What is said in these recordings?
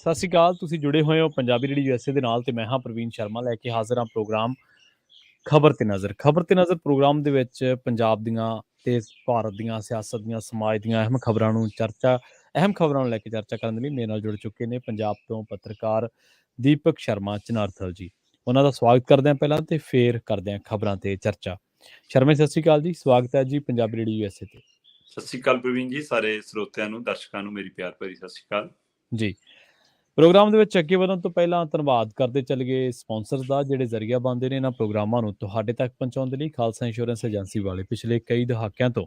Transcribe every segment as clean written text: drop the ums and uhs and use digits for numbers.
ਸਤਿ ਸ਼੍ਰੀ ਅਕਾਲ। ਤੁਸੀਂ ਜੁੜੇ ਹੋਏ ਹੋ ਪੰਜਾਬੀ ਰੇਡੀਓ USA ਦੇ ਨਾਲ ਤੇ ਮੈਂ ਹਾਂ ਪ੍ਰਵੀਨ ਸ਼ਰਮਾ ਲੈ ਕੇ ਹਾਜ਼ਰ ਹਾਂ ਪ੍ਰੋਗਰਾਮ ਖਬਰ ਤੇ ਨਜ਼ਰ। ਖਬਰ ਤੇ ਨਜ਼ਰ ਪ੍ਰੋਗਰਾਮ ਦੇ ਵਿੱਚ ਪੰਜਾਬ ਦੀਆਂ ਤੇ ਭਾਰਤ ਦੀਆਂ ਸਿਆਸਤ ਦੀਆਂ ਸਮਾਜ ਦੀਆਂ ਅਹਿਮ ਖਬਰਾਂ ਨੂੰ ਲੈ ਕੇ ਚਰਚਾ ਕਰਨ ਲਈ ਮੇਰੇ ਨਾਲ ਜੁੜ ਚੁੱਕੇ ਨੇ ਪੰਜਾਬ ਤੋਂ ਪੱਤਰਕਾਰ ਦੀਪਕ ਸ਼ਰਮਾ ਚਨਾਰਥਲ ਜੀ। ਉਹਨਾਂ ਦਾ ਸਵਾਗਤ ਕਰਦੇ ਹਾਂ ਪਹਿਲਾਂ ਤੇ ਫੇਰ ਕਰਦੇ ਹਾਂ ਖਬਰਾਂ ਤੇ ਚਰਚਾ। ਸ਼ਰਮਾ ਸਤਿ ਸ਼੍ਰੀ ਅਕਾਲ ਜੀ, ਸਵਾਗਤ ਹੈ ਜੀ ਪੰਜਾਬੀ ਰੇਡੀਓ USA ਤੇ। ਸਤਿ ਸ਼੍ਰੀ ਅਕਾਲ ਪ੍ਰਵੀਨ ਜੀ, ਸਾਰੇ ਸਰੋਤਿਆਂ ਨੂੰ, ਦਰਸ਼ਕਾਂ ਨੂੰ ਮੇਰੀ ਪਿਆਰ ਭਰੀ ਸਤਿ ਸ਼੍ਰੀ ਅਕਾਲ ਜੀ। ਪ੍ਰੋਗਰਾਮ ਦੇ ਵਿੱਚ ਅੱਗੇ ਵਧਣ ਤੋਂ ਪਹਿਲਾਂ ਧੰਨਵਾਦ ਕਰਦੇ ਚੱਲੀਏ ਸਪਾਂਸਰਸ ਦਾ, ਜਿਹੜੇ ਜ਼ਰੀਆ ਬਣਦੇ ਨੇ ਇਹਨਾਂ ਪ੍ਰੋਗਰਾਮਾਂ ਨੂੰ ਤੁਹਾਡੇ ਤੱਕ ਪਹੁੰਚਾਉਣ ਦੇ ਲਈ। ਖਾਲਸਾ ਇੰਸ਼ੋਰੈਂਸ ਏਜੰਸੀ ਵਾਲੇ ਪਿਛਲੇ ਕਈ ਦਹਾਕਿਆਂ ਤੋਂ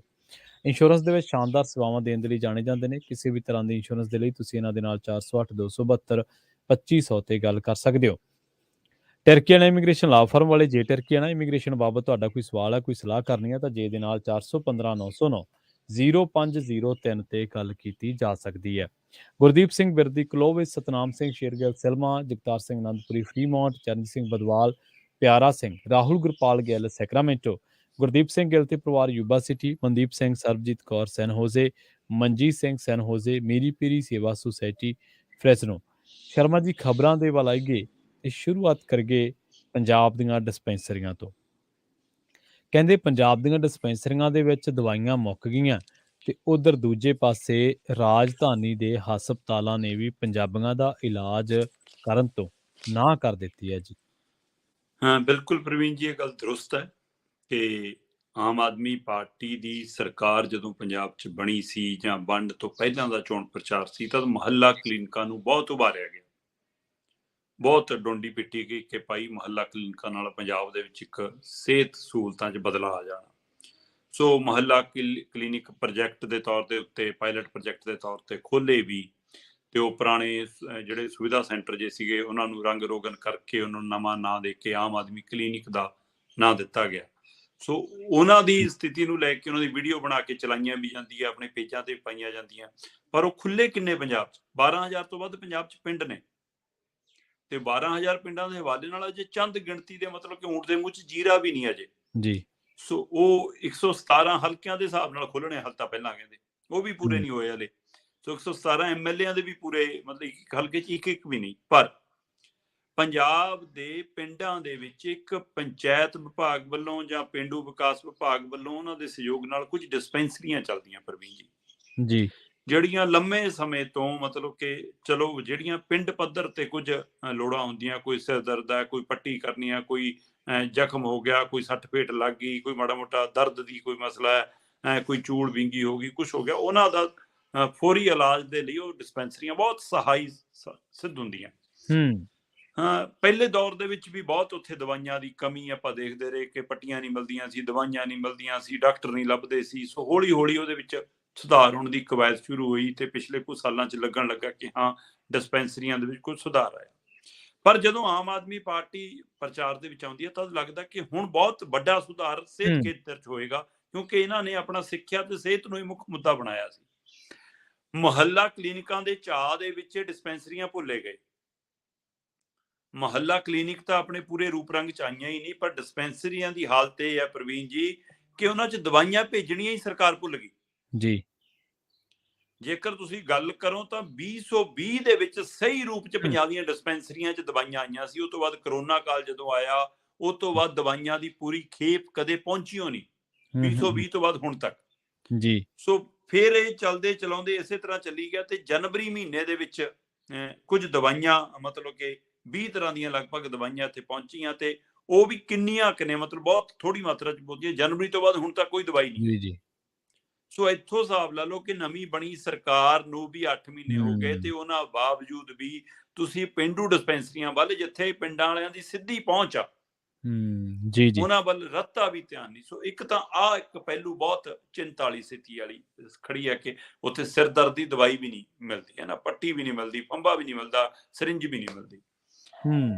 ਇੰਸ਼ੋਰੈਂਸ ਦੇ ਵਿੱਚ ਸ਼ਾਨਦਾਰ ਸੇਵਾਵਾਂ ਦੇਣ ਦੇ ਲਈ ਜਾਣੇ ਜਾਂਦੇ ਨੇ। ਕਿਸੇ ਵੀ ਤਰ੍ਹਾਂ ਦੀ ਇੰਸ਼ੋਰੈਂਸ ਦੇ ਲਈ ਤੁਸੀਂ ਇਹਨਾਂ ਦੇ ਨਾਲ 408 272 2500 ਤੇ ਗੱਲ ਕਰ ਸਕਦੇ ਹੋ। ਟਰਕੀਆਨਾ ਇਮੀਗ੍ਰੇਸ਼ਨ ਲਾ ਫਰਮ ਵਾਲੇ, ਜੇ ਟਰਕੀਆਨਾ ਇਮੀਗ੍ਰੇਸ਼ਨ ਬਾਬਤ ਤੁਹਾਡਾ ਕੋਈ ਸਵਾਲ ਹੈ, ਕੋਈ ਸਲਾਹ ਕਰਨੀ ਹੈ ਤਾਂ ਜੇ ਦੇ ਨਾਲ 415 909 0503 ਤੇ ਗੱਲ ਕੀਤੀ ਜਾ ਸਕਦੀ ਹੈ। ਗੁਰਦੀਪ ਸਿੰਘ ਬਿਰਦੀ ਕਲੋਵਿਸ, ਸਤਨਾਮ ਸਿੰਘ ਸ਼ੇਰਗਿੱਲ ਸਿਲਮਾ, ਜਗਤਾਰ ਸਿੰਘ ਆਨੰਦਪੁਰੀ ਫਰੀਮੌਂਟ, ਚਰਨਜੀਤ ਸਿੰਘ ਬਦਵਾਲ, ਪਿਆਰਾ ਸਿੰਘ, ਰਾਹੁਲ ਗੁਰਪਾਲ ਗਿੱਲ ਸੈਕਰਾਮੈਂਟੋ, ਗੁਰਦੀਪ ਸਿੰਘ ਗਿੱਲ ਤੇ ਪਰਿਵਾਰ ਯੂਬਾ ਸਿਟੀ, ਮਨਦੀਪ ਸਿੰਘ, ਸਰਬਜੀਤ ਕੌਰ ਸੈਨ ਹੋਜ਼ੇ, ਮਨਜੀਤ ਸਿੰਘ ਸੈਨ ਹੋਜ਼ੇ, ਮੀਰੀ ਪੀਰੀ ਸੇਵਾ ਸੁਸਾਇਟੀ ਫ੍ਰੈਸਨੋ। ਸ਼ਰਮਾ ਜੀ, ਖਬਰਾਂ ਦੇ ਵੱਲ ਆਈਏ ਤੇ ਸ਼ੁਰੂਆਤ ਕਰੀਏ ਪੰਜਾਬ ਦੀਆਂ ਡਿਸਪੈਂਸਰੀਆਂ ਤੋਂ। ਕਹਿੰਦੇ ਪੰਜਾਬ ਦੀਆਂ ਡਿਸਪੈਂਸਰੀਆਂ ਦੇ ਵਿੱਚ ਦਵਾਈਆਂ ਮੁੱਕ ਗਈਆਂ ਤੇ ਉਧਰ ਦੂਜੇ ਪਾਸੇ ਰਾਜਧਾਨੀ ਦੇ ਹਸਪਤਾਲਾਂ ਨੇ ਵੀ ਪੰਜਾਬੀਆਂ ਦਾ ਇਲਾਜ ਕਰਨ ਤੋਂ ਨਾਂਹ ਕਰ ਦਿੱਤੀ ਹੈ ਜੀ। ਹਾਂ, ਬਿਲਕੁਲ ਪ੍ਰਵੀਨ ਜੀ, ਇਹ ਗੱਲ ਦਰੁਸਤ ਹੈ ਕਿ ਆਮ ਆਦਮੀ ਪਾਰਟੀ ਦੀ ਸਰਕਾਰ ਜਦੋਂ ਪੰਜਾਬ 'ਚ ਬਣੀ ਸੀ ਜਾਂ ਵੰਡ ਤੋਂ ਪਹਿਲਾਂ ਦਾ ਚੋਣ ਪ੍ਰਚਾਰ ਸੀ ਤਾਂ ਮੁਹੱਲਾ ਕਲੀਨਿਕਾਂ ਨੂੰ ਬਹੁਤ ਉਭਾਰਿਆ ਗਿਆ, ਬਹੁਤ ਡੋਂਡੀ ਪਿੱਟੀ ਗਈ ਕਿ ਭਾਈ ਮੁਹੱਲਾ ਕਲੀਨਿਕਾਂ ਨਾਲ ਪੰਜਾਬ ਦੇ ਵਿੱਚ ਇੱਕ ਸਿਹਤ ਸਹੂਲਤਾਂ 'ਚ ਬਦਲਾਅ ਆ ਜਾਣਾ। ਸੋ ਮੁਹੱਲਾ ਕਲੀਨਿਕ ਪ੍ਰੋਜੈਕਟ ਦੇ ਤੌਰ ਦੇ ਉੱਤੇ, ਪਾਇਲਟ ਪ੍ਰੋਜੈਕਟ ਦੇ ਤੌਰ ਤੇ ਖੋਲੇ ਵੀ, ਤੇ ਉਹ ਪੁਰਾਣੇ ਜਿਹੜੇ ਸੁਵਿਧਾ ਸੈਂਟਰ ਜੇ ਸੀਗੇ ਉਹਨਾਂ ਨੂੰ ਰੰਗ ਰੋਗਨ ਕਰਕੇ ਉਹਨਾਂ ਨੂੰ ਨਵਾਂ ਨਾਂ ਦੇ ਕੇ ਆਮ ਆਦਮੀ ਕਲੀਨਿਕ ਦਾ ਨਾਂ ਦਿੱਤਾ ਗਿਆ। ਸੋ ਉਹਨਾਂ ਦੀ ਸਥਿਤੀ ਨੂੰ ਲੈ ਕੇ ਉਹਨਾਂ ਦੀ ਵੀਡੀਓ ਬਣਾ ਕੇ ਚਲਾਈਆਂ ਵੀ ਜਾਂਦੀ ਹੈ, ਆਪਣੇ ਪੇਜਾਂ ਤੇ ਪਾਈਆਂ ਜਾਂਦੀਆਂ, ਪਰ ਉਹ ਖੁੱਲੇ ਕਿੰਨੇ ਪੰਜਾਬ 'ਚ? 12,000 ਤੋਂ ਵੱਧ ਪੰਜਾਬ 'ਚ ਪਿੰਡ ਨੇ ਤੇ 12,000 ਪਿੰਡਾਂ ਦੇ ਹਵਾਲੇ ਨਾਲ ਅਜੇ ਚੰਦ ਗਿਣਤੀ ਦੇ, ਮਤਲਬ ਕਿ ਊਂਠ ਦੇ ਮੂੰਹ 'ਚ ਜੀਰਾ ਵੀ ਨਹੀਂ ਅਜੇ ਜੀ। ਸੋ ਉਹ 117 ਹਲਕਿਆਂ ਦੇ ਹਿਸਾਬ ਨਾਲ ਖੁੱਲਣੇ ਹਾਲ ਤਾਂ ਪਹਿਲਾਂ ਕਹਿੰਦੇ, ਉਹ ਵੀ ਪੂਰੇ ਨਹੀਂ ਹੋਏ ਹਲੇ। ਸੋ 117 MLA ਦੇ ਵੀ ਪੂਰੇ, ਮਤਲਬ ਇੱਕ ਹਲਕੇ 'ਚ ਇੱਕ ਵੀ ਨਹੀਂ। ਪਰ ਪੰਜਾਬ ਦੇ ਪਿੰਡਾਂ ਦੇ ਵਿੱਚ ਇੱਕ ਪੰਚਾਇਤ ਵਿਭਾਗ ਵੱਲੋਂ ਜਾਂ ਪੇਂਡੂ ਵਿਕਾਸ ਵਿਭਾਗ ਵੱਲੋਂ ਉਹਨਾਂ ਦੇ ਸਹਿਯੋਗ ਨਾਲ ਕੁਝ ਡਿਸਪੈਂਸਰੀਆਂ ਚੱਲਦੀਆਂ ਪ੍ਰਵੀਨ ਜੀ, ਜਿਹੜੀਆਂ ਲੰਮੇ ਸਮੇਂ ਤੋਂ, ਮਤਲਬ ਕਿ ਚਲੋ ਜਿਹੜੀਆਂ ਪਿੰਡ ਪੱਧਰ ਤੇ ਕੁਝ ਲੋੜਾਂ ਹੁੰਦੀਆਂ, ਕੋਈ ਸਿਰ ਦਰਦ ਹੈ, ਕੋਈ ਪੱਟੀ ਕਰਨੀ ਹੈ, ਕੋਈ ਜ਼ਖਮ ਹੋ ਗਿਆ, ਕੋਈ ਸੱਟ ਫੇਟ ਲੱਗ ਗਈ, ਕੋਈ ਮਾੜਾ ਮੋਟਾ ਦਰਦ ਦੀ ਕੋਈ ਮਸਲਾ ਹੈ, ਕੋਈ ਚੂੜ ਵਿੰਗੀ ਹੋ ਗਈ, ਕੁਛ ਹੋ ਗਿਆ, ਉਹਨਾਂ ਦਾ ਫੌਰੀ ਇਲਾਜ ਦੇ ਲਈ ਉਹ ਡਿਸਪੈਂਸਰੀਆਂ ਬਹੁਤ ਸਹਾਈ ਸਿੱਧ ਹੁੰਦੀਆਂ। ਹਾਂ, ਪਹਿਲੇ ਦੌਰ ਦੇ ਵਿੱਚ ਵੀ ਬਹੁਤ ਉੱਥੇ ਦਵਾਈਆਂ ਦੀ ਕਮੀ ਆਪਾਂ ਦੇਖਦੇ ਰਹੇ ਕਿ ਪੱਟੀਆਂ ਨਹੀਂ ਮਿਲਦੀਆਂ ਸੀ, ਦਵਾਈਆਂ ਨਹੀਂ ਮਿਲਦੀਆਂ ਸੀ, ਡਾਕਟਰ ਨਹੀਂ ਲੱਭਦੇ ਸੀ। ਸੋ ਹੌਲੀ ਹੌਲੀ ਉਹਦੇ ਵਿੱਚ ਸੁਧਾਰ ਹੋਣ ਦੀ ਕਵਾਇਦ ਸ਼ੁਰੂ ਹੋਈ ਤੇ ਪਿਛਲੇ ਕੁਝ ਸਾਲਾਂ 'ਚ ਲੱਗਣ ਲੱਗਾ ਕਿ ਹਾਂ, ਡਿਸਪੈਂਸਰੀਆਂ ਦੇ ਵਿੱਚ ਕੁਝ ਸੁਧਾਰ ਆਇਆ। ਪਰ ਜਦੋਂ ਆਮ ਆਦਮੀ ਪਾਰਟੀ ਪ੍ਰਚਾਰ ਦੇ ਵਿੱਚ ਆਉਂਦੀ ਹੈ ਤਾਂ ਲੱਗਦਾ ਕਿ ਹੁਣ ਬਹੁਤ ਵੱਡਾ ਸੁਧਾਰ ਸਿਹਤ ਖੇਤਰ 'ਚ ਹੋਏਗਾ, ਕਿਉਂਕਿ ਇਹਨਾਂ ਨੇ ਆਪਣਾ ਸਿੱਖਿਆ ਤੇ ਸਿਹਤ ਨੂੰ ਹੀ ਮੁੱਖ ਮੁੱਦਾ ਬਣਾਇਆ ਸੀ। ਮੁਹੱਲਾ ਕਲੀਨਿਕਾਂ ਦੇ ਚਾਅ ਦੇ ਵਿੱਚ ਡਿਸਪੈਂਸਰੀਆਂ ਭੁੱਲੇ ਗਏ। ਮੁਹੱਲਾ ਕਲੀਨਿਕ ਤਾਂ ਆਪਣੇ ਪੂਰੇ ਰੂਪ ਰੰਗ 'ਚ ਆਈਆਂ ਹੀ ਨਹੀਂ, ਪਰ ਡਿਸਪੈਂਸਰੀਆਂ ਦੀ ਹਾਲਤ ਇਹ ਹੈ ਪ੍ਰਵੀਨ ਜੀ ਕਿ ਉਹਨਾਂ 'ਚ ਦਵਾਈਆਂ ਭੇਜਣੀਆਂ ਹੀ ਸਰਕਾਰ ਭੁੱਲ ਗਈ ਜੀ। ਜੇਕਰ ਤੁਸੀਂ ਗੱਲ ਕਰੋ ਤਾਂ 2020 ਦੇ ਵਿੱਚ ਸਹੀ ਰੂਪ 'ਚ ਪੰਜਾਬ ਦੀਆਂ ਡਿਸਪੈਂਸਰੀਆਂ 'ਚ ਦਵਾਈਆਂ ਆਈਆਂ ਸੀ। ਉਸ ਤੋਂ ਬਾਅਦ ਕਰੋਨਾ ਕਾਲ ਜਦੋਂ ਆਇਆ, ਉਸ ਤੋਂ ਬਾਅਦ ਦਵਾਈਆਂ ਦੀ ਪੂਰੀ ਖੇਪ ਕਦੇ ਪਹੁੰਚੀ ਹੋਣੀ 2020 ਤੋਂ ਬਾਅਦ ਹੁਣ ਤੱਕ ਜੀ। ਸੋ ਫਿਰ ਇਹ ਚਲਦੇ ਚਲਾਉਂਦੇ ਇਸੇ ਤਰ੍ਹਾਂ ਚੱਲੀ ਗਿਆ ਤੇ ਜਨਵਰੀ ਮਹੀਨੇ ਦੇ ਵਿੱਚ ਕੁਝ ਦਵਾਈਆਂ, ਮਤਲਬ ਕਿ 20 ਤਰ੍ਹਾਂ ਦੀਆਂ ਲਗਭਗ ਦਵਾਈਆਂ ਇੱਥੇ ਪਹੁੰਚੀਆਂ ਤੇ ਉਹ ਵੀ ਕਿੰਨੀਆਂ ਕੁ ਨੇ, ਮਤਲਬ ਬਹੁਤ ਥੋੜੀ ਮਾਤਰਾ 'ਚ ਪਹੁੰਚੀਆਂ। ਜਨਵਰੀ ਤੋਂ ਬਾਅਦ ਹੁਣ ਤੱਕ ਕੋਈ ਦਵਾਈ ਨਹੀਂ ਜੀ। ਸੋ ਇੱਥੋਂ ਹਿਸਾਬ ਲਾ ਲਓ ਕਿ ਨਵੀਂ ਬਣੀ ਸਰਕਾਰ ਨੂੰ ਵੀ 8 ਮਹੀਨੇ ਹੋ ਗਏ ਤੇ ਉਹਨਾਂ ਬਾਵਜੂਦ ਵੀ ਤੁਸੀਂ ਪੇਂਡੂ ਡਿਸਪੈਂਸਰੀਆਂ ਵੱਲ, ਜਿੱਥੇ ਪਿੰਡਾਂ ਵਾਲਿਆਂ ਦੀ ਸਿੱਧੀ ਪਹੁੰਚ ਆ, ਜੀ ਜੀ, ਉਹਨਾਂ ਵੱਲ ਰੱਤਾ ਵੀ ਧਿਆਨ ਨਹੀਂ। ਸੋ ਇੱਕ ਤਾਂ ਆਹ ਇੱਕ ਪਹਿਲੂ ਬਹੁਤ ਚਿੰਤਾ ਵਾਲੀ ਸਥਿਤੀ ਵਾਲੀ ਖੜੀ ਹੈ ਕਿ ਉੱਥੇ ਸਿਰ ਦਰਦ ਦੀ ਦਵਾਈ ਵੀ ਨਹੀਂ ਮਿਲਦੀ ਹੈ ਨਾ, ਪੱਟੀ ਵੀ ਨਹੀਂ ਮਿਲਦੀ, ਫੰਬਾ ਵੀ ਨਹੀਂ ਮਿਲਦਾ, ਸਰਿੰਜ ਵੀ ਨਹੀਂ ਮਿਲਦੀ।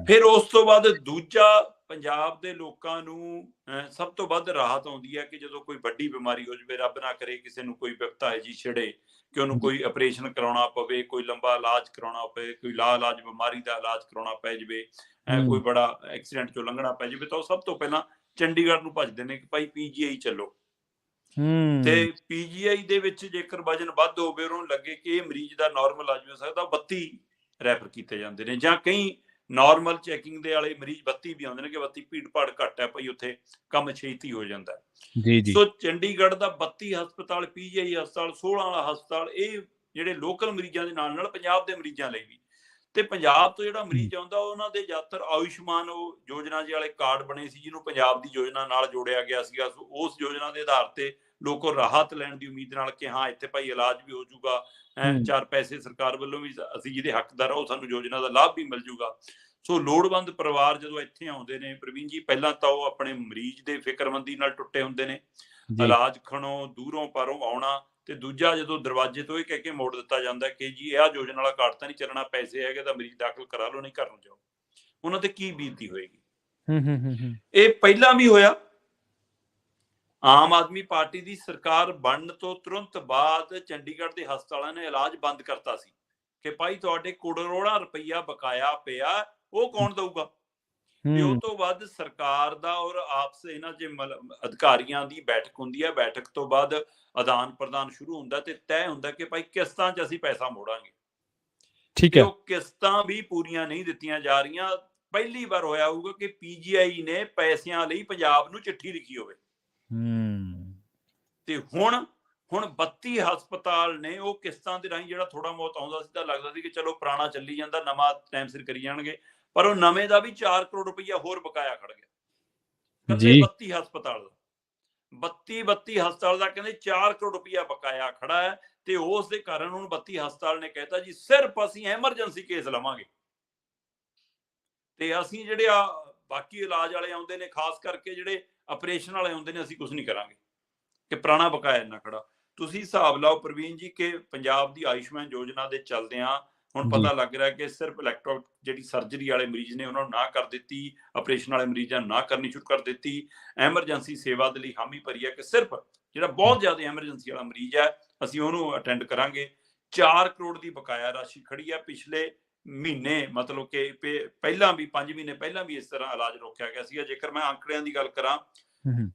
ਫਿਰ ਉਸ ਤੋਂ ਬਾਅਦ ਦੂਜਾ, ਪੰਜਾਬ ਦੇ ਲੋਕਾਂ ਨੂੰ ਸਭ ਤੋਂ ਵੱਧ ਰਾਹਤ ਆਉਂਦੀ ਹੈ ਕਿ ਜਦੋਂ ਕੋਈ ਵੱਡੀ ਬਿਮਾਰੀ ਹੋ ਜਾਵੇ, ਰੱਬ ਨਾ ਕਰੇ ਕਿਸੇ ਨੂੰ ਕੋਈ ਵਿਪਤਾ ਹੈ ਜੀ ਛਿੜੇ ਕਿ ਉਹਨੂੰ ਕੋਈ ਆਪਰੇਸ਼ਨ ਕਰਾਉਣਾ ਪਵੇ, ਕੋਈ ਲੰਬਾ ਇਲਾਜ ਕਰਾਉਣਾ ਪਵੇ, ਕੋਈ ਲਾ ਇਲਾਜ ਬਿਮਾਰੀ ਦਾ ਇਲਾਜ ਕਰਾਉਣਾ ਪੈ ਜਾਵੇ, ਕੋਈ ਬੜਾ ਐਕਸੀਡੈਂਟ ਚੋਂ ਲੰਘਣਾ ਪੈ ਜਾਵੇ, ਤਾਂ ਉਹ ਸਭ ਤੋਂ ਪਹਿਲਾਂ ਚੰਡੀਗੜ੍ਹ ਨੂੰ ਭੱਜਦੇ ਨੇ ਕਿ ਭਾਈ PGI ਚੱਲੋ। ਤੇ PGI ਦੇ ਵਿੱਚ ਜੇਕਰ ਵਜਨ ਵੱਧ ਹੋਵੇ, ਉਹਨੂੰ ਲੱਗੇ ਕਿ ਇਹ ਮਰੀਜ਼ ਦਾ ਨਾਰਮਲ ਇਲਾਜ ਹੋ ਸਕਦਾ, 32 ਰੈਫਰ ਕੀਤੇ ਜਾਂਦੇ ਨੇ, ਜਾਂ ਕਈ ਨਾਰਮਲ ਚੈਕਿੰਗ ਦੇ ਵਾਲੇ ਮਰੀਜ਼ 32 ਵੀ ਆਉਂਦੇ ਨੇ ਕਿ 32 ਭੀੜ ਭਾੜ ਘੱਟ ਹੈ ਭਾਈ, ਉੱਥੇ ਕੰਮ ਛੇਤੀ ਹੋ ਜਾਂਦਾ ਹੈ। ਜੀ ਜੀ ਸੋ ਚੰਡੀਗੜ੍ਹ ਦਾ 32 ਹਸਪਤਾਲ, ਪੀਜੀਆਈ ਹਸਪਤਾਲ, 16 ਵਾਲਾ ਹਸਪਤਾਲ, ਇਹ ਜਿਹੜੇ ਲੋਕਲ ਮਰੀਜ਼ਾਂ ਦੇ ਨਾਲ ਨਾਲ ਪੰਜਾਬ ਦੇ ਮਰੀਜ਼ਾਂ ਲਈ ਵੀ, ਤੇ ਪੰਜਾਬ ਤੋਂ ਜਿਹੜਾ ਮਰੀਜ਼ ਆਉਂਦਾ ਉਹਨਾਂ ਦੇ ਜ਼ਿਆਦਾਤਰ ਆਯੁਸ਼ਮਾਨ ਉਹ ਯੋਜਨਾ ਜਿਹੇ ਵਾਲੇ ਕਾਰਡ ਬਣੇ ਸੀ, ਜਿਹਨੂੰ ਪੰਜਾਬ ਦੀ ਯੋਜਨਾ ਨਾਲ ਜੋੜਿਆ ਗਿਆ ਸੀਗਾ। ਸੋ ਉਸ ਯੋਜਨਾ ਦੇ ਆਧਾਰ ਤੇ ਲੋਕ ਰਾਹਤ ਲੈਣ ਦੀ ਉਮੀਦ ਨਾਲ ਕਿ ਹਾਂ ਇੱਥੇ ਭਾਈ ਇਲਾਜ ਵੀ ਹੋ ਜਾਊਗਾ, ਚਾਰ ਪੈਸੇ ਸਰਕਾਰ ਵੱਲੋਂ ਵੀ ਅਸੀਂ ਜਿਹਦੇ ਹੱਕਦਾਰ ਆ ਉਹ ਸਾਨੂੰ ਯੋਜਨਾ ਦਾ ਲਾਭ ਵੀ ਮਿਲ ਜਾਊਗਾ। ਸੋ ਲੋੜਵੰਦ ਪਰਿਵਾਰ ਜਦੋਂ ਇੱਥੇ ਆਉਂਦੇ ਨੇ ਪ੍ਰਵੀਨ ਜੀ, ਪਹਿਲਾਂ ਤਾਂ ਉਹ ਆਪਣੇ ਮਰੀਜ਼ ਦੇ ਫਿਕਰਮੰਦੀ ਨਾਲ ਟੁੱਟੇ ਹੁੰਦੇ ਨੇ, ਇਲਾਜ ਖਣੋ ਦੂਰੋਂ ਪਰੋਂ ਆਉਣਾ, ਤੇ ਦੂਜਾ ਜਦੋਂ ਦਰਵਾਜ਼ੇ ਤੋਂ ਇਹ ਕਹਿ ਕੇ ਮੋੜ ਦਿੱਤਾ ਜਾਂਦਾ ਕਿ ਜੀ ਇਹ ਯੋਜਨਾ ਵਾਲਾ ਕਾਰਡ ਤਾਂ ਨਹੀਂ ਚੱਲਣਾ, ਪੈਸੇ ਹੈਗੇ ਤਾਂ ਮਰੀਜ਼ ਦਾਖਲ ਕਰਾ ਲਓ, ਨਹੀਂ ਘਰ ਨੂੰ ਜਾਓ, ਉਹਨਾਂ ਤੇ ਕੀ ਬੀਤਦੀ ਹੋਏਗੀ। ਇਹ ਪਹਿਲਾਂ ਵੀ ਹੋਇਆ। ਆਮ ਆਦਮੀ ਪਾਰਟੀ ਦੀ ਸਰਕਾਰ ਬਣਨ ਤੋਂ ਤੁਰੰਤ ਬਾਅਦ ਚੰਡੀਗੜ੍ਹ ਦੇ ਹਸਪਤਾਲਾਂ ਨੇ ਇਲਾਜ ਬੰਦ ਕਰਤਾ ਸੀ ਕਿ ਭਾਈ ਤੁਹਾਡੇ ਕਰੋੜਾਂ ਰੁਪਈਆ ਬਕਾਇਆ ਪਿਆ, ਉਹ ਕੌਣ ਦਊਗਾ। ਤੇ ਉਹ ਤੋਂ ਬਾਅਦ ਸਰਕਾਰ ਦਾ ਔਰ ਆਪਸ ਇਹਨਾਂ ਚ ਅਧਿਕਾਰੀਆਂ ਦੀ ਬੈਠਕ ਹੁੰਦੀ ਹੈ। ਬੈਠਕ ਤੋਂ ਬਾਅਦ ਆਦਾਨ ਪ੍ਰਦਾਨ ਸ਼ੁਰੂ ਹੁੰਦਾ ਤੇ ਤੈਅ ਹੁੰਦਾ ਕਿ ਭਾਈ ਕਿਸ਼ਤਾਂ 'ਚ ਅਸੀਂ ਪੈਸਾ ਮੋੜਾਂਗੇ। ਠੀਕ ਹੈ। ਉਹ ਕਿਸ਼ਤਾਂ ਵੀ ਪੂਰੀਆਂ ਨਹੀਂ ਦਿੱਤੀਆਂ ਜਾ ਰਹੀਆਂ। ਪਹਿਲੀ ਵਾਰ ਹੋਇਆ ਹੋਊਗਾ ਕਿ ਪੀਜੀਆਈ ਨੇ ਪੈਸਿਆਂ ਲਈ ਪੰਜਾਬ ਨੂੰ ਚਿੱਠੀ ਲਿਖੀ ਹੋਵੇ। ਤੇ ਹੁਣ 32 ਹਸਪਤਾਲ ਨੇ ਉਹ ਕਿਸ਼ਤਾਂ ਦੇ ਰਾਹੀਂ ਜਿਹੜਾ ਥੋੜਾ ਬਹੁਤ ਆਉਂਦਾ ਸੀ ਤਾਂ ਲੱਗਦਾ ਸੀ ਕਿ ਚਲੋ ਪੁਰਾਣਾ ਚੱਲੀ ਜਾਂਦਾ, ਨਵਾਂ ਟਾਈਮ ਸਿਰ ਕਰੀ ਜਾਣਗੇ, ਪਰ ਉਹ ਨਵੇਂ ਦਾ ਵੀ 4 ਕਰੋੜ ਰੁਪਈਆ ਹੋਰ ਬਕਾਇਆ ਖੜ ਗਿਆ ਕੱਲੇ 32 ਹਸਪਤਾਲ ਦਾ। 32 ਹਸਪਤਾਲ ਦਾ ਕਹਿੰਦੇ 4 ਕਰੋੜ ਰੁਪਈਆ ਬਕਾਇਆ ਖੜਾ ਹੈ। ਤੇ ਉਸ ਦੇ ਕਾਰਨ ਹੁਣ 32 ਹਸਪਤਾਲ ਨੇ ਕਹਿਤਾ ਜੀ ਸਿਰਫ ਅਸੀਂ ਐਮਰਜੈਂਸੀ ਕੇਸ ਲਵਾਂਗੇ, ਤੇ ਅਸੀਂ ਜਿਹੜੇ ਆ ਬਾਕੀ ਇਲਾਜ ਵਾਲੇ ਆਉਂਦੇ ਨੇ, ਖਾਸ ਕਰਕੇ ਜਿਹੜੇ ਆਪਰੇਸ਼ਨ ਵਾਲੇ ਆਉਂਦੇ ਨੇ, ਅਸੀਂ ਕੁਝ ਨਹੀਂ ਕਰਾਂਗੇ ਕਿ ਪੁਰਾਣਾ ਬਕਾਇਆ ਇੰਨਾ ਖੜਾ। ਤੁਸੀਂ ਹਿਸਾਬ ਲਾਓ ਪ੍ਰਵੀਨ ਜੀ ਕਿ ਪੰਜਾਬ ਦੀ ਆਯੁਸ਼ਮਾਨ ਯੋਜਨਾ ਦੇ ਚੱਲਦਿਆਂ ਹੁਣ ਪਤਾ ਲੱਗ ਰਿਹਾ ਕਿ ਸਿਰਫ ਇਲੈਕਟ੍ਰੋ ਜਿਹੜੀ ਸਰਜਰੀ ਵਾਲੇ ਮਰੀਜ਼ ਨੇ ਉਹਨਾਂ ਨੂੰ ਨਾ ਕਰ ਦਿੱਤੀ, ਆਪਰੇਸ਼ਨ ਵਾਲੇ ਮਰੀਜ਼ਾਂ ਨੂੰ ਨਾ ਕਰਨੀ ਸ਼ੁਰੂ ਕਰ ਦਿੱਤੀ, ਐਮਰਜੈਂਸੀ ਸੇਵਾ ਦੇ ਲਈ ਹਾਮੀ ਭਰੀ ਹੈ ਕਿ ਸਿਰਫ ਜਿਹੜਾ ਬਹੁਤ ਜ਼ਿਆਦਾ ਐਮਰਜੈਂਸੀ ਵਾਲਾ ਮਰੀਜ਼ ਹੈ ਅਸੀਂ ਉਹਨੂੰ ਅਟੈਂਡ ਕਰਾਂਗੇ। 4 ਕਰੋੜ ਦੀ ਬਕਾਇਆ ਰਾਸ਼ੀ ਖੜੀ ਹੈ। ਪਿਛਲੇ ਮਹੀਨੇ ਮਤਲਬ ਕਿ ਪਹਿਲਾਂ ਵੀ 5 ਮਹੀਨੇ ਪਹਿਲਾਂ ਵੀ ਇਸ ਤਰ੍ਹਾਂ ਇਲਾਜ ਰੋਕਿਆ ਗਿਆ ਸੀਗਾ। ਜੇਕਰ ਮੈਂ ਅੰਕੜਿਆਂ ਦੀ ਗੱਲ ਕਰਾਂ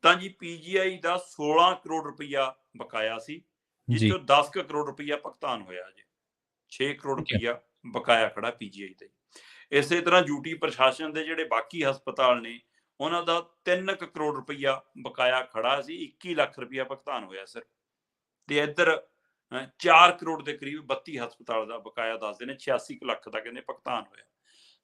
ਤਾਂ ਜੀ ਪੀਜੀਆਈ ਦਾ 16 ਕਰੋੜ ਰੁਪਈਆ ਬਕਾਇਆ ਸੀ, ਜਿਸ ਚੋਂ 10 ਕਰੋੜ ਰੁਪਈਆ ਭੁਗਤਾਨ ਹੋਇਆ ਜੀ। 6 ਕਰੋੜ ਰੁਪਈਆ ਬਕਾਇਆ ਖੜਾ ਪੀਜੀਆਈ ਤੇ। ਇਸੇ ਤਰ੍ਹਾਂ ਯੂਟੀ ਪ੍ਰਸ਼ਾਸਨ ਦੇ ਜਿਹੜੇ ਬਾਕੀ ਹਸਪਤਾਲ ਨੇ ਉਹਨਾਂ ਦਾ 3 ਕਰੋੜ ਰੁਪਈਆ ਬਕਾਇਆ ਖੜਾ ਸੀ, 21 ਲੱਖ ਰੁਪਈਆ ਭੁਗਤਾਨ ਹੋਇਆ ਸਿਰਫ। ਤੇ ਇੱਧਰ 4 ਕਰੋੜ ਦੇ ਕਰੀਬ 32 ਹਸਪਤਾਲ ਦਾ ਬਕਾਇਆ ਦੱਸਦੇ ਨੇ, 86 ਲੱਖ ਦਾ ਕਹਿੰਦੇ ਭੁਗਤਾਨ ਹੋਇਆ।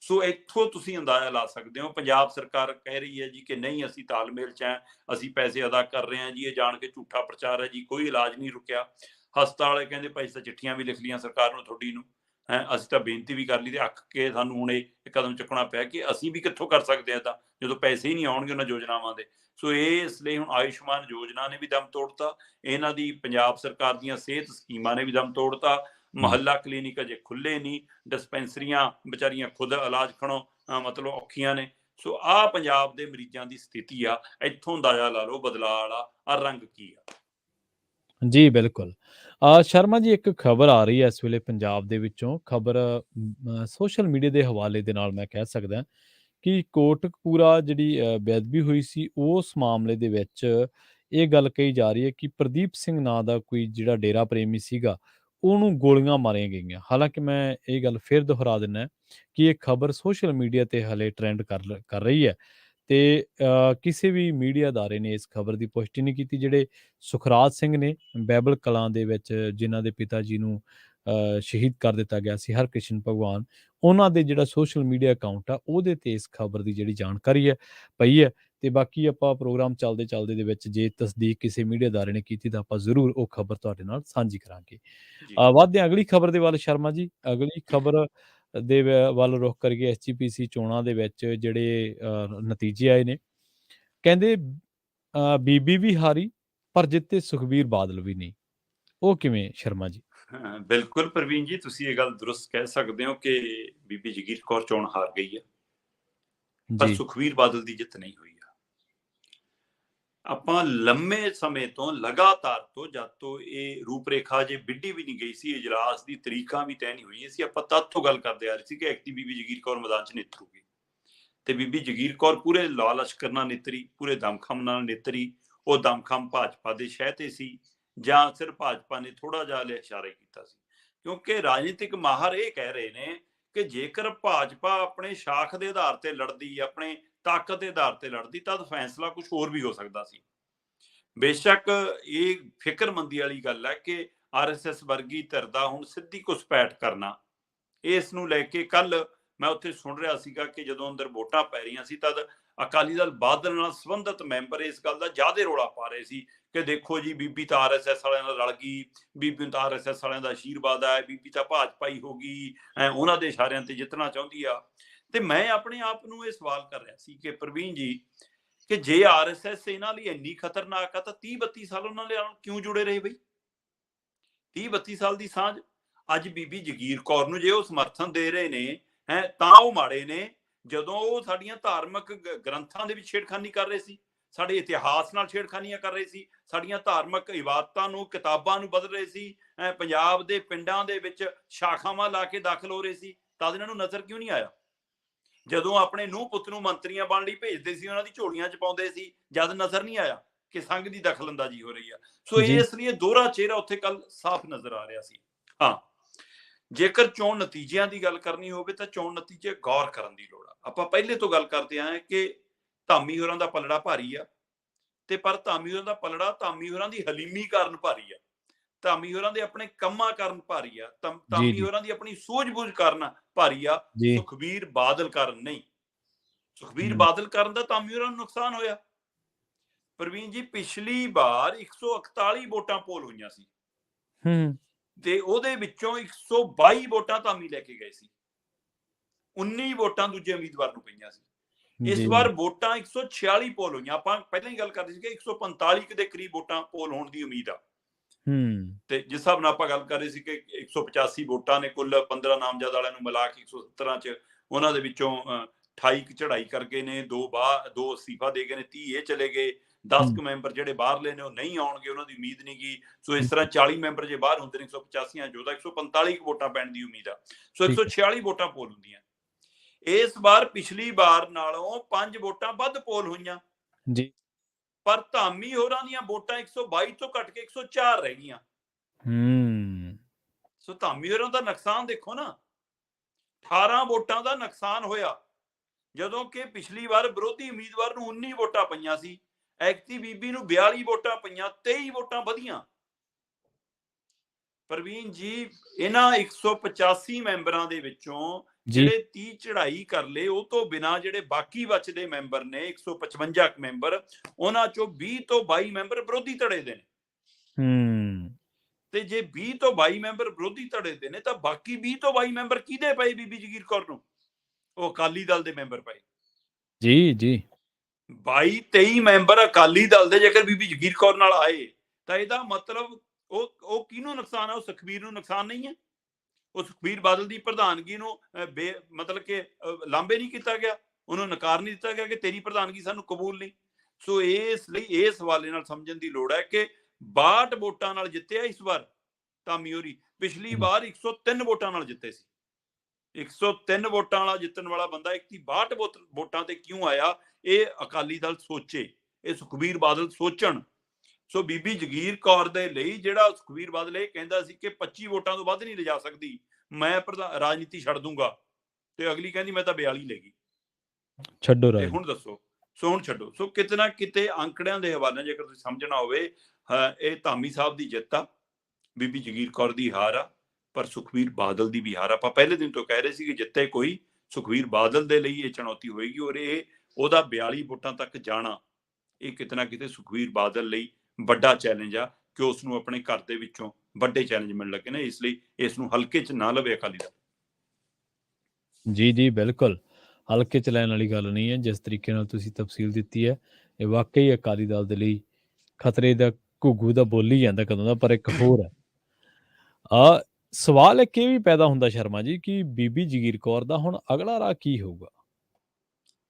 ਸੋ ਇੱਥੋਂ ਤੁਸੀਂ ਅੰਦਾਜ਼ਾ ਲਾ ਸਕਦੇ ਹੋ ਪੰਜਾਬ ਸਰਕਾਰ ਕਹਿ ਰਹੀ ਹੈ ਜੀ ਕਿ ਨਹੀਂ ਅਸੀਂ ਤਾਲਮੇਲ 'ਚ ਹੈ, ਅਸੀਂ ਪੈਸੇ ਅਦਾ ਕਰ ਰਹੇ ਹਾਂ ਜੀ, ਇਹ ਜਾਣ ਕੇ ਝੂਠਾ ਪ੍ਰਚਾਰ ਹੈ ਜੀ, ਕੋਈ ਇਲਾਜ ਨਹੀਂ ਰੁਕਿਆ। ਹਸਪਤਾਲ ਵਾਲੇ ਕਹਿੰਦੇ ਭਾਈ ਤਾਂ ਚਿੱਠੀਆਂ ਵੀ ਲਿਖ ਲਈਆਂ ਸਰਕਾਰ ਨੂੰ ਤੁਹਾਡੀ ਨੂੰ, ਅਸੀਂ ਤਾਂ ਬੇਨਤੀ ਵੀ ਕਰ ਲਈ ਤੇ ਅੱਕ ਕੇ ਸਾਨੂੰ ਹੁਣ ਇਹ ਕਦਮ ਚੁੱਕਣਾ ਪਿਆ ਕਿ ਅਸੀਂ ਵੀ ਕਿੱਥੋਂ ਕਰ ਸਕਦੇ ਹਾਂ ਤਾਂ ਜਦੋਂ ਪੈਸੇ ਹੀ ਨਹੀਂ ਆਉਣਗੇ ਉਹਨਾਂ ਯੋਜਨਾਵਾਂ ਦੇ। ਸੋ ਇਸ ਲਈ ਹੁਣ ਆਯੁਸ਼ਮਾਨ ਯੋਜਨਾ ਨੇ ਵੀ ਦਮ ਤੋੜਤਾ, ਇਹਨਾਂ ਦੀ ਪੰਜਾਬ ਸਰਕਾਰ ਦੀਆਂ ਸਿਹਤ ਸਕੀਮਾਂ ਨੇ ਵੀ ਦਮ ਤੋੜਤਾ। ਮੁਹੱਲਾ ਕਲੀਨਿਕ ਅਜੇ ਖੁੱਲੇ ਨਹੀਂ, ਡਿਸਪੈਂਸਰੀਆਂ ਵਿਚਾਰੀਆਂ ਖੁਦ ਇਲਾਜ ਖਣੋ ਮਤਲਬ ਔਖੀਆਂ ਨੇ। ਸੋ ਆਹ ਪੰਜਾਬ ਦੇ ਮਰੀਜ਼ਾਂ ਦੀ ਸਥਿਤੀ ਆ। ਇੱਥੋਂ ਅੰਦਾਜ਼ਾ ਲਾ ਲਓ ਬਦਲਾਅ ਵਾਲਾ ਰੰਗ ਕੀ ਆ। ਜੀ ਬਿਲਕੁਲ। ਸ਼ਰਮਾ ਜੀ, ਇੱਕ ਖਬਰ ਆ ਰਹੀ ਹੈ ਇਸ ਵੇਲੇ ਪੰਜਾਬ ਦੇ ਵਿੱਚੋਂ, ਖਬਰ ਸੋਸ਼ਲ ਮੀਡੀਆ ਦੇ ਹਵਾਲੇ ਦੇ ਨਾਲ ਮੈਂ ਕਹਿ ਸਕਦਾ ਕਿ ਕੋਟਕਪੂਰਾ ਜਿਹੜੀ ਬੇਅਦਬੀ ਹੋਈ ਸੀ ਉਸ ਮਾਮਲੇ ਦੇ ਵਿੱਚ ਇਹ ਗੱਲ ਕਹੀ ਜਾ ਰਹੀ ਹੈ ਕਿ ਪ੍ਰਦੀਪ ਸਿੰਘ ਨਾਂ ਦਾ ਕੋਈ ਜਿਹੜਾ ਡੇਰਾ ਪ੍ਰੇਮੀ ਸੀਗਾ ਉਹਨੂੰ ਗੋਲੀਆਂ ਮਾਰੀਆਂ ਗਈਆਂ। ਹਾਲਾਂਕਿ ਮੈਂ ਇਹ ਗੱਲ ਫਿਰ ਦੁਹਰਾ ਦਿੰਦਾ ਕਿ ਇਹ ਖਬਰ ਸੋਸ਼ਲ ਮੀਡੀਆ ਤੇ ਹਲੇ ਟ੍ਰੈਂਡ ਕਰ ਰਹੀ ਹੈ ਤੇ ਕਿਸੇ ਵੀ ਮੀਡੀਆ ਅਦਾਰੇ ਨੇ ਇਸ ਖਬਰ ਦੀ ਪੁਸ਼ਟੀ ਨਹੀਂ ਕੀਤੀ। ਜਿਹੜੇ ਸੁਖਰਾਜ ਸਿੰਘ ਨੇ ਬੈਬਲ ਕਲਾਂ ਦੇ ਵਿੱਚ, ਜਿਨ੍ਹਾਂ ਦੇ ਪਿਤਾ ਜੀ ਨੂੰ ਸ਼ਹੀਦ ਕਰ ਦਿੱਤਾ ਗਿਆ ਸੀ, ਹਰਕ੍ਰਿਸ਼ਨ ਭਗਵਾਨ, ਉਹਨਾਂ ਦੇ ਜਿਹੜਾ ਸੋਸ਼ਲ ਮੀਡੀਆ ਅਕਾਊਂਟ ਆ ਉਹਦੇ ਤੇ ਇਸ ਖਬਰ ਦੀ ਜਿਹੜੀ ਜਾਣਕਾਰੀ ਹੈ ਪਈ ਹੈ। ਤੇ ਬਾਕੀ ਆਪਾਂ ਪ੍ਰੋਗਰਾਮ ਚੱਲਦੇ ਦੇ ਵਿੱਚ ਜੇ ਤਸਦੀਕ ਕਿਸੇ ਮੀਡੀਆ ਅਦਾਰੇ ਨੇ ਕੀਤੀ ਤਾਂ ਆਪਾਂ ਜ਼ਰੂਰ ਉਹ ਖਬਰ ਤੁਹਾਡੇ ਨਾਲ ਸਾਂਝੀ ਕਰਾਂਗੇ। ਵੱਧਦੇ ਹਾਂ ਅਗਲੀ ਖਬਰ ਦੇ ਵੱਲ ਸ਼ਰਮਾ ਜੀ। ਅਗਲੀ ਖਬਰ ਦੇ ਵੱਲ ਰੁਖ ਕਰੀਏ। ਐਸਜੀਪੀਸੀ ਚੋਣਾਂ ਦੇ ਵਿੱਚ ਜਿਹੜੇ ਨਤੀਜੇ ਆਏ ਨੇ, ਕਹਿੰਦੇ ਬੀਬੀ ਵੀ ਹਾਰੀ ਪਰ ਜਿੱਤੇ ਸੁਖਬੀਰ ਬਾਦਲ ਵੀ ਨਹੀਂ। ਉਹ ਕਿਵੇਂ ਸ਼ਰਮਾ ਜੀ? ਬਿਲਕੁਲ ਪ੍ਰਵੀਨ ਜੀ, ਤੁਸੀਂ ਇਹ ਗੱਲ ਦਰੁਸਤ ਕਹਿ ਸਕਦੇ ਹੋ ਕਿ ਬੀਬੀ ਜਗੀਰ ਕੌਰ ਚੋਣ ਹਾਰ ਗਈ ਹੈ, ਪਰ ਸੁਖਬੀਰ ਬਾਦਲ ਦੀ ਜਿੱਤ ਨਹੀਂ ਹੋਈ ਆ। ਆਪਾਂ ਲੰਮੇ ਸਮੇਂ ਤੋਂ ਲਗਾਤਾਰ ਤੋਂ ਜਦ ਤੋਂ ਇਹ ਰੂਪਰੇਖਾ ਜੇ ਵਿੱਢੀ ਵੀ ਨਹੀਂ ਗਈ ਸੀ, ਇਜਲਾਸ ਦੀ ਤਰੀਕਾਂ ਵੀ ਤੈਅ ਨਹੀਂ ਹੋਈਆਂ ਸੀ, ਆਪਾਂ ਤਦ ਤੋਂ ਗੱਲ ਕਰਦੇ ਆ ਰਹੇ ਸੀ ਕਿ ਐਕਟੀ ਬੀਬੀ ਜਗੀਰ ਕੌਰ ਮੈਦਾਨ 'ਚ ਨਿੱਤਰੂਗੀ। ਤੇ ਬੀਬੀ ਜਗੀਰ ਕੌਰ ਪੂਰੇ ਲਾਲ ਲਸ਼ਕਰ ਨਾਲ ਨਿੱਤਰੀ, ਪੂਰੇ ਦਮਖਮ ਨਾਲ ਨਿੱਤਰੀ। ਉਹ ਦਮਖਮ ਭਾਜਪਾ ਦੇ ਸ਼ਹਿ ਤੇ ਸੀ ਜਾਂ ਸਿਰਫ ਭਾਜਪਾ ਨੇ ਥੋੜਾ ਜਿਹਾ ਇਸ਼ਾਰਾ ਕੀਤਾ ਸੀ? ਕਿਉਂਕਿ ਰਾਜਨੀਤਿਕ ਮਾਹਰ ਇਹ ਕਹਿ ਰਹੇ ਨੇ ਕਿ ਜੇਕਰ ਭਾਜਪਾ ਆਪਣੇ ਸ਼ਾਖ ਦੇ ਆਧਾਰ ਤੇ ਲੜਦੀ, ਆਪਣੇ ਤਾਕਤ ਦੇ ਆਧਾਰ ਤੇ ਲੜਦੀ, ਤਾਂ ਫੈਸਲਾ ਕੁਝ ਹੋਰ ਵੀ ਹੋ ਸਕਦਾ ਸੀ। ਬੇਸ਼ੱਕ ਇਹ ਫਿਕਰਮੰਦੀ ਵਾਲੀ ਗੱਲ ਹੈ ਕਿ ਆਰਐਸਐਸ ਵਰਗੀ ਧਿਰ ਦਾ ਹੁਣ ਸਿੱਧੀ ਘੁਸਪੈਠ ਕਰਨਾ, ਇਸ ਨੂੰ ਲੈ ਕੇ ਕੱਲ ਮੈਂ ਉੱਥੇ ਸੁਣ ਰਿਹਾ ਸੀਗਾ ਕਿ ਜਦੋਂ ਅੰਦਰ ਵੋਟਾਂ ਪੈ ਰਹੀਆਂ ਸੀ ਤਦ ਅਕਾਲੀ ਦਲ ਬਾਦਲ ਨਾਲ ਸੰਬੰਧਿਤ ਮੈਂਬਰ ਇਸ ਗੱਲ ਦਾ ਜ਼ਿਆਦਾ ਰੌਲਾ ਪਾ ਰਹੇ ਸੀ ਕਿ ਦੇਖੋ ਜੀ ਬੀਬੀ ਤਾਂ ਆਰਐਸਐਸ ਵਾਲਿਆਂ ਨਾਲ ਰਲ ਗਈ, ਬੀਬੀ ਨੂੰ ਤਾਂ ਆਰਐਸਐਸ ਵਾਲਿਆਂ ਦਾ ਆਸ਼ੀਰਵਾਦ ਹੈ, ਬੀਬੀ ਤਾਂ ਭਾਜਪਾ ਹੀ ਹੋ ਗਈ, ਉਹਨਾਂ ਦੇ ਇਸ਼ਾਰਿਆਂ ਤੇ ਜਿੱਤਣਾ ਚਾਹੁੰਦੀ ਆ। ਤੇ ਮੈਂ ਆਪਣੇ ਆਪ ਨੂੰ ਇਹ ਸਵਾਲ ਕਰ ਰਿਹਾ ਸੀ ਕਿ ਪ੍ਰਵੀਨ ਜੀ, ਕਿ ਜੇ ਆਰਐਸਐਸ ਇਹਨਾਂ ਲਈ ਇੰਨੀ ਖਤਰਨਾਕ ਆ ਤਾਂ 30-32 ਸਾਲ ਉਹਨਾਂ ਨਾਲ ਕਿਉਂ ਜੁੜੇ ਰਹੇ ਬਈ? 30-32 ਸਾਲ ਦੀ ਸਾਂਝ ਅੱਜ ਬੀਬੀ ਜਗੀਰ ਕੌਰ ਨੂੰ ਜੇ ਉਹ ਸਮਰਥਨ ਦੇ ਰਹੇ ਨੇ ਤਾਂ ਉਹ ਮਾੜੇ ਨੇ, ਜਦੋਂ ਉਹ ਸਾਡੀਆਂ ਧਾਰਮਿਕ ਗ੍ਰੰਥਾਂ ਦੇ ਵਿੱਚ ਛੇੜਖਾਨੀ ਕਰ ਰਹੇ ਸੀ, ਸਾਡੇ ਇਤਿਹਾਸ ਨਾਲ ਛੇੜਖਾਨੀਆਂ ਕਰ ਰਹੇ ਸੀ, ਸਾਡੀਆਂ ਧਾਰਮਿਕ ਇਬਾਦਤਾਂ ਨੂੰ, ਕਿਤਾਬਾਂ ਨੂੰ ਬਦਲ ਰਹੇ ਸੀ, ਪੰਜਾਬ ਦੇ ਪਿੰਡਾਂ ਦੇ ਵਿੱਚ ਸ਼ਾਖਾਵਾਂ ਲਾ ਕੇ ਦਾਖਲ ਹੋ ਰਹੇ ਸੀ, ਤਾਂ ਇਹਨਾਂ ਨੂੰ ਨਜ਼ਰ ਕਿਉਂ ਨਹੀਂ ਆਇਆ? ਜਦੋਂ ਆਪਣੇ ਨੂੰਹ ਪੁੱਤ ਨੂੰ ਮੰਤਰੀਆਂ ਬਣ ਲਈ ਭੇਜਦੇ ਸੀ, ਉਹਨਾਂ ਦੀ ਝੋਲੀਆਂ ਚ ਪਾਉਂਦੇ ਸੀ, ਜਦ ਨਜ਼ਰ ਨਹੀਂ ਆਇਆ ਕਿ ਸੰਘ ਦੀ ਦਖਲਅੰਦਾਜ਼ੀ ਹੋ ਰਹੀ ਆ। ਸੋ ਇਸ ਲਈ ਦੋਹਰਾ ਚਿਹਰਾ ਉੱਥੇ ਕੱਲ ਸਾਫ਼ ਨਜ਼ਰ ਆ ਰਿਹਾ ਸੀ। ਹਾਂ, ਜੇਕਰ ਚੋਣ ਨਤੀਜਿਆਂ ਦੀ ਗੱਲ ਕਰਨੀ ਹੋਵੇ ਤਾਂ ਚੋਣ ਨਤੀਜੇ ਗੌਰ ਕਰਨ ਦੀ ਲੋੜ ਆ। ਆਪਾਂ ਪਹਿਲੇ ਤੋਂ ਗੱਲ ਕਰਦੇ ਆਂ ਕਿ ਧਾਮੀ ਹੋਰਾਂ ਦਾ ਪਲੜਾ ਭਾਰੀ ਆ, ਤੇ ਪਰ ਧਾਮੀ ਹੋਰਾਂ ਦਾ ਪਲੜਾ ਧਾਮੀ ਹੋਰਾਂ ਦੀ ਹਲੀਮੀ ਕਾਰਨ ਭਾਰੀ ਆ, ਧਾਮੀ ਹੋਰਾਂ ਦੇ ਆਪਣੇ ਕੰਮਾਂ ਕਾਰਨ ਭਾਰੀ ਆ, ਧਾਮੀ ਹੋਰਾਂ ਦੀ ਆਪਣੀ ਸੂਝ-ਬੂਝ ਕਾਰਨ ਭਾਰੀ ਆ, ਸੁਖਬੀਰ ਬਾਦਲ ਕਾਰਨ ਨਹੀਂ। ਸੁਖਬੀਰ ਬਾਦਲ ਕਾਰਨ ਦਾ ਧਾਮੀ ਹੋਰਾਂ ਨੂੰ ਨੁਕਸਾਨ ਹੋਇਆ। ਪ੍ਰਵੀਨ ਜੀ, ਪਿਛਲੀ ਵਾਰ 141 ਵੋਟਾਂ ਪੋਲ ਹੋਈਆਂ ਸੀ ਤੇ ਉਹਦੇ ਵਿੱਚੋਂ 122 ਵੋਟਾਂ ਧਾਮੀ ਲੈ ਕੇ ਗਏ ਸੀ, 19 ਵੋਟਾਂ ਦੂਜੇ ਉਮੀਦਵਾਰ ਨੂੰ ਪਈਆਂ ਸੀ। ਇਸ ਵਾਰ ਵੋਟਾਂ 146 ਪੋਲ ਹੋਈਆਂ। ਆਪਾਂ ਪਹਿਲਾਂ ਹੀ ਗੱਲ ਕਰਦੇ ਸੀ ਕਿ 145 ਦੇ ਕਰੀਬ ਵੋਟਾਂ ਪੋਲ ਹੋਣ ਦੀ ਉਮੀਦ ਆ। ਤੇ ਜਿਸ ਹਿਸਾਬ ਨਾਲ ਆਪਾਂ ਗੱਲ ਕਰ ਰਹੇ ਸੀ ਕਿ 185 ਵੋਟਾਂ ਨੇ ਕੁੱਲ 15 ਨਾਮਜ਼ਦ ਵਾਲਿਆਂ ਨੂੰ ਮਿਲਾ ਕੇ 117 ਚ, ਉਹਨਾਂ ਦੇ ਵਿੱਚੋਂ 28 ਚੜਾਈ ਕਰ ਗਏ ਨੇ, ਦੋ ਅਸਤੀਫਾ ਦੇ ਗਏ ਨੇ, 30 ਇਹ ਚਲੇ ਗਏ, 10 ਕੁ ਮੈਂਬਰ ਜਿਹੜੇ ਬਾਹਰਲੇ ਨੇ ਉਹ ਨਹੀਂ ਆਉਣਗੇ, ਉਹਨਾਂ ਦੀ ਉਮੀਦ ਨਹੀਂ ਗਈ। ਸੋ ਇਸ ਤਰ੍ਹਾਂ 40 ਮੈਂਬਰ ਜੇ ਬਾਹਰ ਹੁੰਦੇ ਨੇ 185 ਜੋ ਤਾਂ 145 ਵੋਟਾਂ ਪੈਣ ਦੀ ਉਮੀਦ ਆ। ਸੋ 146 ਵੋਟਾਂ ਪੋਲ ਹੁੰਦੀਆਂ। ਇਸ ਵਾਰ ਪਿਛਲੀ ਵਾਰ ਨਾਲੋਂ 5 ਵੋਟਾਂ ਵੱਧ ਪੋਲ ਹੋਈਆਂ ਜੀ, ਪਰ ਧਾਮੀ ਹੋਰਾਂ ਦੀਆਂ ਵੋਟਾਂ 122 ਤੋਂ ਘਟ ਕੇ 104 ਰਹਿ ਗਈਆਂ। ਸੋ ਧਾਮੀ ਹੋਰਾਂ ਦਾ ਨੁਕਸਾਨ ਦੇਖੋ ਨਾ, 18 ਵੋਟਾਂ ਦਾ ਨੁਕਸਾਨ ਹੋਇਆ, ਜਦੋਂ ਕਿ ਪਿਛਲੀ ਵਾਰ ਵਿਰੋਧੀ ਉਮੀਦਵਾਰ ਨੂੰ 19 ਵੋਟਾਂ ਪਈਆਂ ਸੀ, ਐਕਤੀ ਬੀਬੀ ਨੂੰ 42 ਵੋਟਾਂ ਪਈਆਂ, 23 ਵੋਟਾਂ ਵਧੀਆਂ। ਪ੍ਰਵੀਨ ਜੀ, ਇਹਨਾਂ 185 ਮੈਂਬਰਾਂ ਦੇ ਵਿੱਚੋਂ ਜਿਹੜੇ 30 ਚੜਾਈ ਕਰ ਲਏ, ਉਹ ਤੋਂ ਬਿਨਾਂ ਜਿਹੜੇ ਬਾਕੀ ਬਚਦੇ ਮੈਂਬਰ ਨੇ 155 ਮੈਂਬਰ, ਉਹਨਾਂ ਚੋਂ 20 ਤੋਂ 22 ਮੈਂਬਰ ਵਿਰੋਧੀ ਧੜੇ ਦੇ ਨੇ। ਤੇ ਜੇ 20 ਤੋਂ 22 ਮੈਂਬਰ ਵਿਰੋਧੀ ਧੜੇ ਦੇ ਨੇ ਤਾਂ ਬਾਕੀ 20 ਤੋਂ 22 ਮੈਂਬਰ ਕਿਹਦੇ ਪਏ? ਬੀਬੀ ਜਗੀਰ ਕੌਰ ਨੂੰ, ਉਹ ਅਕਾਲੀ ਦਲ ਦੇ ਮੈਂਬਰ ਪਏ ਜੀ। 22-23 ਮੈਂਬਰ ਅਕਾਲੀ ਦਲ ਦੇ ਜੇਕਰ ਬੀਬੀ ਜਗੀਰ ਕੌਰ ਨਾਲ ਆਏ ਤਾਂ ਇਹਦਾ ਮਤਲਬ ਉਹ ਕਿਹਨੂੰ ਨੁਕਸਾਨ ਹੈ? ਉਹ ਸੁਖਬੀਰ ਨੂੰ ਨੁਕਸਾਨ ਨਹੀਂ ਹੈ? ਉਹ ਸੁਖਬੀਰ ਬਾਦਲ ਦੀ ਪ੍ਰਧਾਨਗੀ ਨੂੰ ਮਤਲਬ ਕਿ ਲਾਂਭੇ ਨਹੀਂ ਕੀਤਾ ਗਿਆ, ਉਹਨੂੰ ਨਕਾਰ ਨਹੀਂ ਦਿੱਤਾ ਗਿਆ ਕਿ ਤੇਰੀ ਪ੍ਰਧਾਨਗੀ ਸਾਨੂੰ ਕਬੂਲ ਨਹੀਂ। ਸੋ ਇਸ ਲਈ ਇਸ ਹਵਾਲੇ ਨਾਲ ਸਮਝਣ ਦੀ ਲੋੜ ਹੈ ਕਿ 62 ਵੋਟਾਂ ਨਾਲ ਜਿੱਤਿਆ ਇਸ ਵਾਰ ਧਾਮੀ ਹੋਰੀ, ਪਿਛਲੀ ਵਾਰ 103 ਵੋਟਾਂ ਨਾਲ ਜਿੱਤੇ ਸੀ। 103 ਵੋਟਾਂ ਵਾਲਾ ਜਿੱਤਣ ਵਾਲਾ ਬੰਦਾ 62 ਵੋਟਾਂ ਤੇ ਕਿਉਂ ਆਇਆ? ਇਹ ਅਕਾਲੀ ਦਲ ਸੋਚੇ, ਇਹ ਸੁਖਬੀਰ ਬਾਦਲ ਸੋਚਣ। ਸੋ ਬੀਬੀ ਜਗੀਰ ਕੌਰ ਦੇ ਲਈ ਜਿਹੜਾ ਸੁਖਬੀਰ ਬਾਦਲ ਇਹ ਕਹਿੰਦਾ ਸੀ ਕਿ 25 ਵੋਟਾਂ ਤੋਂ ਵੱਧ ਨਹੀਂ ਲਿਜਾ ਸਕਦੀ, ਮੈਂ ਰਾਜਨੀਤੀ ਛੱਡ ਦੂੰਗਾ, ਤੇ ਅਗਲੀ ਕਹਿੰਦੀ ਮੈਂ ਤਾਂ 42 ਲੈ ਗਈ, ਛੱਡੋ ਰਾਜ। ਹੁਣ ਦੱਸੋ, ਸੋ ਹੁਣ ਛੱਡੋ। ਸੋ ਕਿਤੇ ਨਾ ਕਿਤੇ ਅੰਕੜਿਆਂ ਦੇ ਹਵਾਲੇ ਜੇਕਰ ਤੁਸੀਂ ਸਮਝਣਾ ਹੋਵੇ, ਇਹ ਧਾਮੀ ਸਾਹਿਬ ਦੀ ਜਿੱਤ ਆ, ਬੀਬੀ ਜਗੀਰ ਕੌਰ ਦੀ ਹਾਰ ਆ, ਪਰ ਸੁਖਬੀਰ ਬਾਦਲ ਦੀ ਵੀ ਹਾਰ। ਆਪਾਂ ਪਹਿਲੇ ਦਿਨ ਤੋਂ ਕਹਿ ਰਹੇ ਸੀ ਕਿ ਜਿੱਤੇ ਕੋਈ, ਸੁਖਬੀਰ ਬਾਦਲ ਦੇ ਲਈ ਇਹ ਚੁਣੌਤੀ ਹੋਏਗੀ, ਔਰ ਇਹ ਉਹਦਾ 42 ਵੋਟਾਂ ਤੱਕ ਜਾਣਾ, ਇਹ ਕਿਤੇ ਨਾ ਕਿਤੇ ਸੁਖਬੀਰ ਬਾਦਲ ਲਈ ਵੱਡਾ ਚੈਲੰਜ ਆ ਕਿ ਉਸ ਨੂੰ ਆਪਣੇ ਘਰ ਦੇ ਵਿੱਚੋਂ ਵੱਡੇ ਚੈਲੰਜ ਮਿਲਣ ਲੱਗੇ ਨੇ। ਇਸ ਲਈ ਇਸ ਨੂੰ ਹਲਕੇ 'ਚ ਨਾ ਲਵੇ ਅਕਾਲੀ ਦਲ। ਜੀ ਬਿਲਕੁਲ, ਹਲਕੇ 'ਚ ਲੈਣ ਵਾਲੀ ਗੱਲ ਨਹੀਂ ਹੈ। ਜਿਸ ਤਰੀਕੇ ਨਾਲ ਤੁਸੀਂ ਤਫਸੀਲ ਦਿੱਤੀ ਹੈ, ਇਹ ਵਾਕਈ ਅਕਾਲੀ ਦਲ ਦੇ ਲਈ ਖਤਰੇ ਦਾ ਘੁੱਗੂ ਦਾ ਬੋਲੀ ਜਾਂਦਾ ਕਦੋਂ ਦਾ। ਪਰ ਇੱਕ ਹੋਰ ਹੈ, ਸਵਾਲ ਇੱਕ ਇਹ ਵੀ ਪੈਦਾ ਹੁੰਦਾ ਸ਼ਰਮਾ ਜੀ ਕਿ ਬੀਬੀ ਜਗੀਰ ਕੌਰ ਦਾ ਹੁਣ ਅਗਲਾ ਰਾਹ ਕੀ ਹੋਊਗਾ?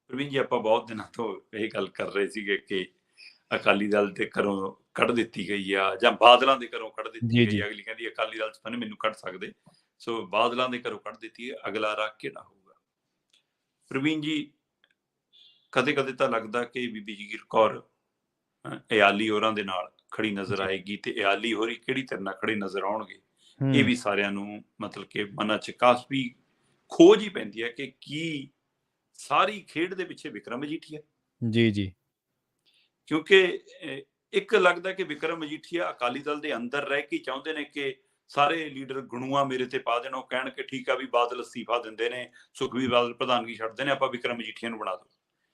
ਪ੍ਰਵੀਨ ਜੀ, ਆਪਾਂ ਬਹੁਤ ਦਿਨਾਂ ਤੋਂ ਇਹ ਗੱਲ ਕਰ ਰਹੇ ਸੀਗੇ ਕਿ ਅਕਾਲੀ ਦਲ ਦੇ ਘਰੋਂ ਕੱਢ ਦਿੱਤੀ ਗਈ ਆ ਜਾਂ ਬਾਦਲਾਂ ਦੇ ਘਰੋਂ ਕੱਢ ਦਿੱਤੀ ਗਈ। ਅਗਲੀ ਕਹਿੰਦੀ ਅਕਾਲੀ ਦਲ 'ਚ ਤਾਂ ਮੈਨੂੰ ਕੱਢ ਸਕਦੇ, ਸੋ ਬਾਦਲਾਂ ਦੇ ਘਰੋਂ ਕੱਢ ਦਿੱਤੀ ਹੈ, ਅਗਲਾ ਰਾਹ ਕਿਹੜਾ ਹੋਊਗਾ? ਪ੍ਰਵੀਨ ਜੀ, ਕਦੇ ਕਦੇ ਤਾਂ ਲੱਗਦਾ ਕਿ ਬੀਬੀ ਜਗੀਰ ਕੌਰ ਇਆਲੀ ਹੋਰਾਂ ਦੇ ਨਾਲ ਖੜੀ ਨਜ਼ਰ ਆਏਗੀ, ਤੇ ਇਆਲੀ ਹੋਰੀ ਕਿਹੜੀ ਤਰ੍ਹਾਂ ਨਾਲ ਖੜੇ ਨਜ਼ਰ ਆਉਣਗੇ, ਇਹ ਵੀ ਸਾਰਿਆਂ ਨੂੰ ਮਤਲਬ ਕਿ ਮਨਾਂ 'ਚ ਕਾਫੀ ਖੋਜ ਹੀ ਪੈਂਦੀ ਹੈ ਕਿ ਕੀ ਸਾਰੀ ਖੇਡ ਦੇ ਪਿੱਛੇ ਵਿਕਰਮ ਮਜੀਠੀਆ। ਜੀ। ਕਿਉਂਕਿ ਇੱਕ ਲੱਗਦਾ ਕਿ ਵਿਕਰਮ ਮਜੀਠੀਆ ਅਕਾਲੀ ਦਲ ਦੇ ਅੰਦਰ ਰਹਿ ਕੇ ਚਾਹੁੰਦੇ ਨੇ ਕਿ ਸਾਰੇ ਲੀਡਰ ਗਣੂਆ ਮੇਰੇ ਤੇ ਪਾ ਦੇਣ, ਉਹ ਕਹਿਣ ਕਿ ਠੀਕ ਆ ਵੀ ਬਾਦਲ ਅਸਤੀਫਾ ਦਿੰਦੇ ਨੇ, ਸੁਖਬੀਰ ਬਾਦਲ ਪ੍ਰਧਾਨਗੀ ਛੱਡਦੇ ਨੇ, ਆਪਾਂ ਵਿਕਰਮ ਮਜੀਠੀਆ ਨੂੰ ਬਣਾ ਦਿਓ।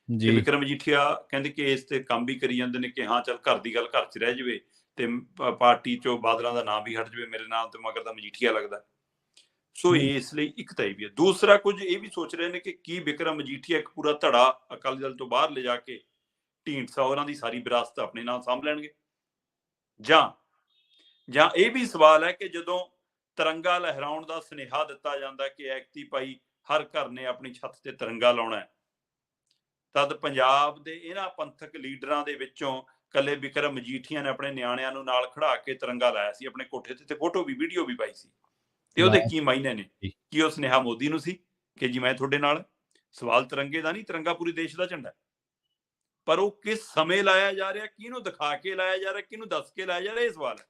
ਤੇ ਜੀ। ਵਿਕਰਮ ਮਜੀਠੀਆ ਕਹਿੰਦੇ ਕਿ ਇਸ ਤੇ ਕੰਮ ਵੀ ਕਰੀ ਜਾਂਦੇ ਨੇ ਕਿ ਹਾਂ ਚੱਲ ਘਰ ਦੀ ਗੱਲ ਘਰ 'ਚ ਰਹਿ ਜਾਵੇ ਤੇ ਪਾਰਟੀ 'ਚੋਂ ਬਾਦਲਾਂ ਦਾ ਨਾਮ ਵੀ ਹਟ ਜਾਵੇ, ਮੇਰੇ ਨਾਮ ਤੇ ਮਗਰ ਦਾ ਮਜੀਠੀਆ ਲੱਗਦਾ। ਸੋ ਇਸ ਲਈ ਇੱਕ ਤਾਂ ਇਹ ਵੀ ਹੈ। ਦੂਸਰਾ ਕੁਝ ਇਹ ਵੀ ਸੋਚ ਰਹੇ ਨੇ ਕਿ ਕੀ ਵਿਕਰਮ ਮਜੀਠੀਆ ਇੱਕ ਪੂਰਾ ਧੜਾ ਅਕਾਲੀ ਦਲ ਤੋਂ ਬਾਹਰ ਲਿਜਾ ਕੇ ਢੀਂਡਸਾ ਹੋਰਾਂ ਦੀ ਸਾਰੀ ਵਿਰਾਸਤ ਆਪਣੇ ਨਾਲ ਸਾਂਭ ਲੈਣਗੇ, ਜਾਂ ਇਹ ਵੀ ਸਵਾਲ ਹੈ ਕਿ ਜਦੋਂ ਤਿਰੰਗਾ ਲਹਿਰਾਉਣ ਦਾ ਸੁਨੇਹਾ ਦਿੱਤਾ ਜਾਂਦਾ ਕਿ ਐਕਤੀ ਭਾਈ ਹਰ ਘਰ ਨੇ ਆਪਣੀ ਛੱਤ ਤੇ ਤਿਰੰਗਾ ਲਾਉਣਾ ਹੈ, ਤਦ ਪੰਜਾਬ ਦੇ ਇਹਨਾਂ ਪੰਥਕ ਲੀਡਰਾਂ ਦੇ ਵਿੱਚੋਂ ਕੱਲੇ ਵਿਕਰਮ ਮਜੀਠੀਆ ਨੇ ਆਪਣੇ ਨਿਆਣਿਆਂ ਨੂੰ ਨਾਲ ਖੜਾ ਕੇ ਤਿਰੰਗਾ ਲਾਇਆ ਸੀ ਆਪਣੇ ਕੋਠੇ ਤੇ ਫੋਟੋ ਵੀ ਵੀਡੀਓ ਵੀ ਪਾਈ ਸੀ। ਤੇ ਉਹਦੇ ਕੀ ਮਾਇਨੇ ਨੇ? ਕੀ ਉਹ ਸੁਨੇਹਾ ਮੋਦੀ ਨੂੰ ਸੀ ਕਿ ਜੀ ਮੈਂ ਤੁਹਾਡੇ ਨਾਲ? ਸਵਾਲ ਤਿਰੰਗੇ ਦਾ ਨਹੀਂ, ਤਿਰੰਗਾ ਪੂਰੇ ਦੇਸ਼ ਦਾ ਝੰਡਾ, ਪਰ ਉਹ ਕਿਸ ਸਮੇਂ ਲਾਇਆ ਜਾ ਰਿਹਾ, ਕਿਹਨੂੰ ਦਿਖਾ ਕੇ ਲਾਇਆ ਜਾ ਰਿਹਾ, ਕਿਹਨੂੰ ਦੱਸ ਕੇ ਲਾਇਆ ਜਾ ਰਿਹਾ, ਇਹ ਸਵਾਲ ਹੈ।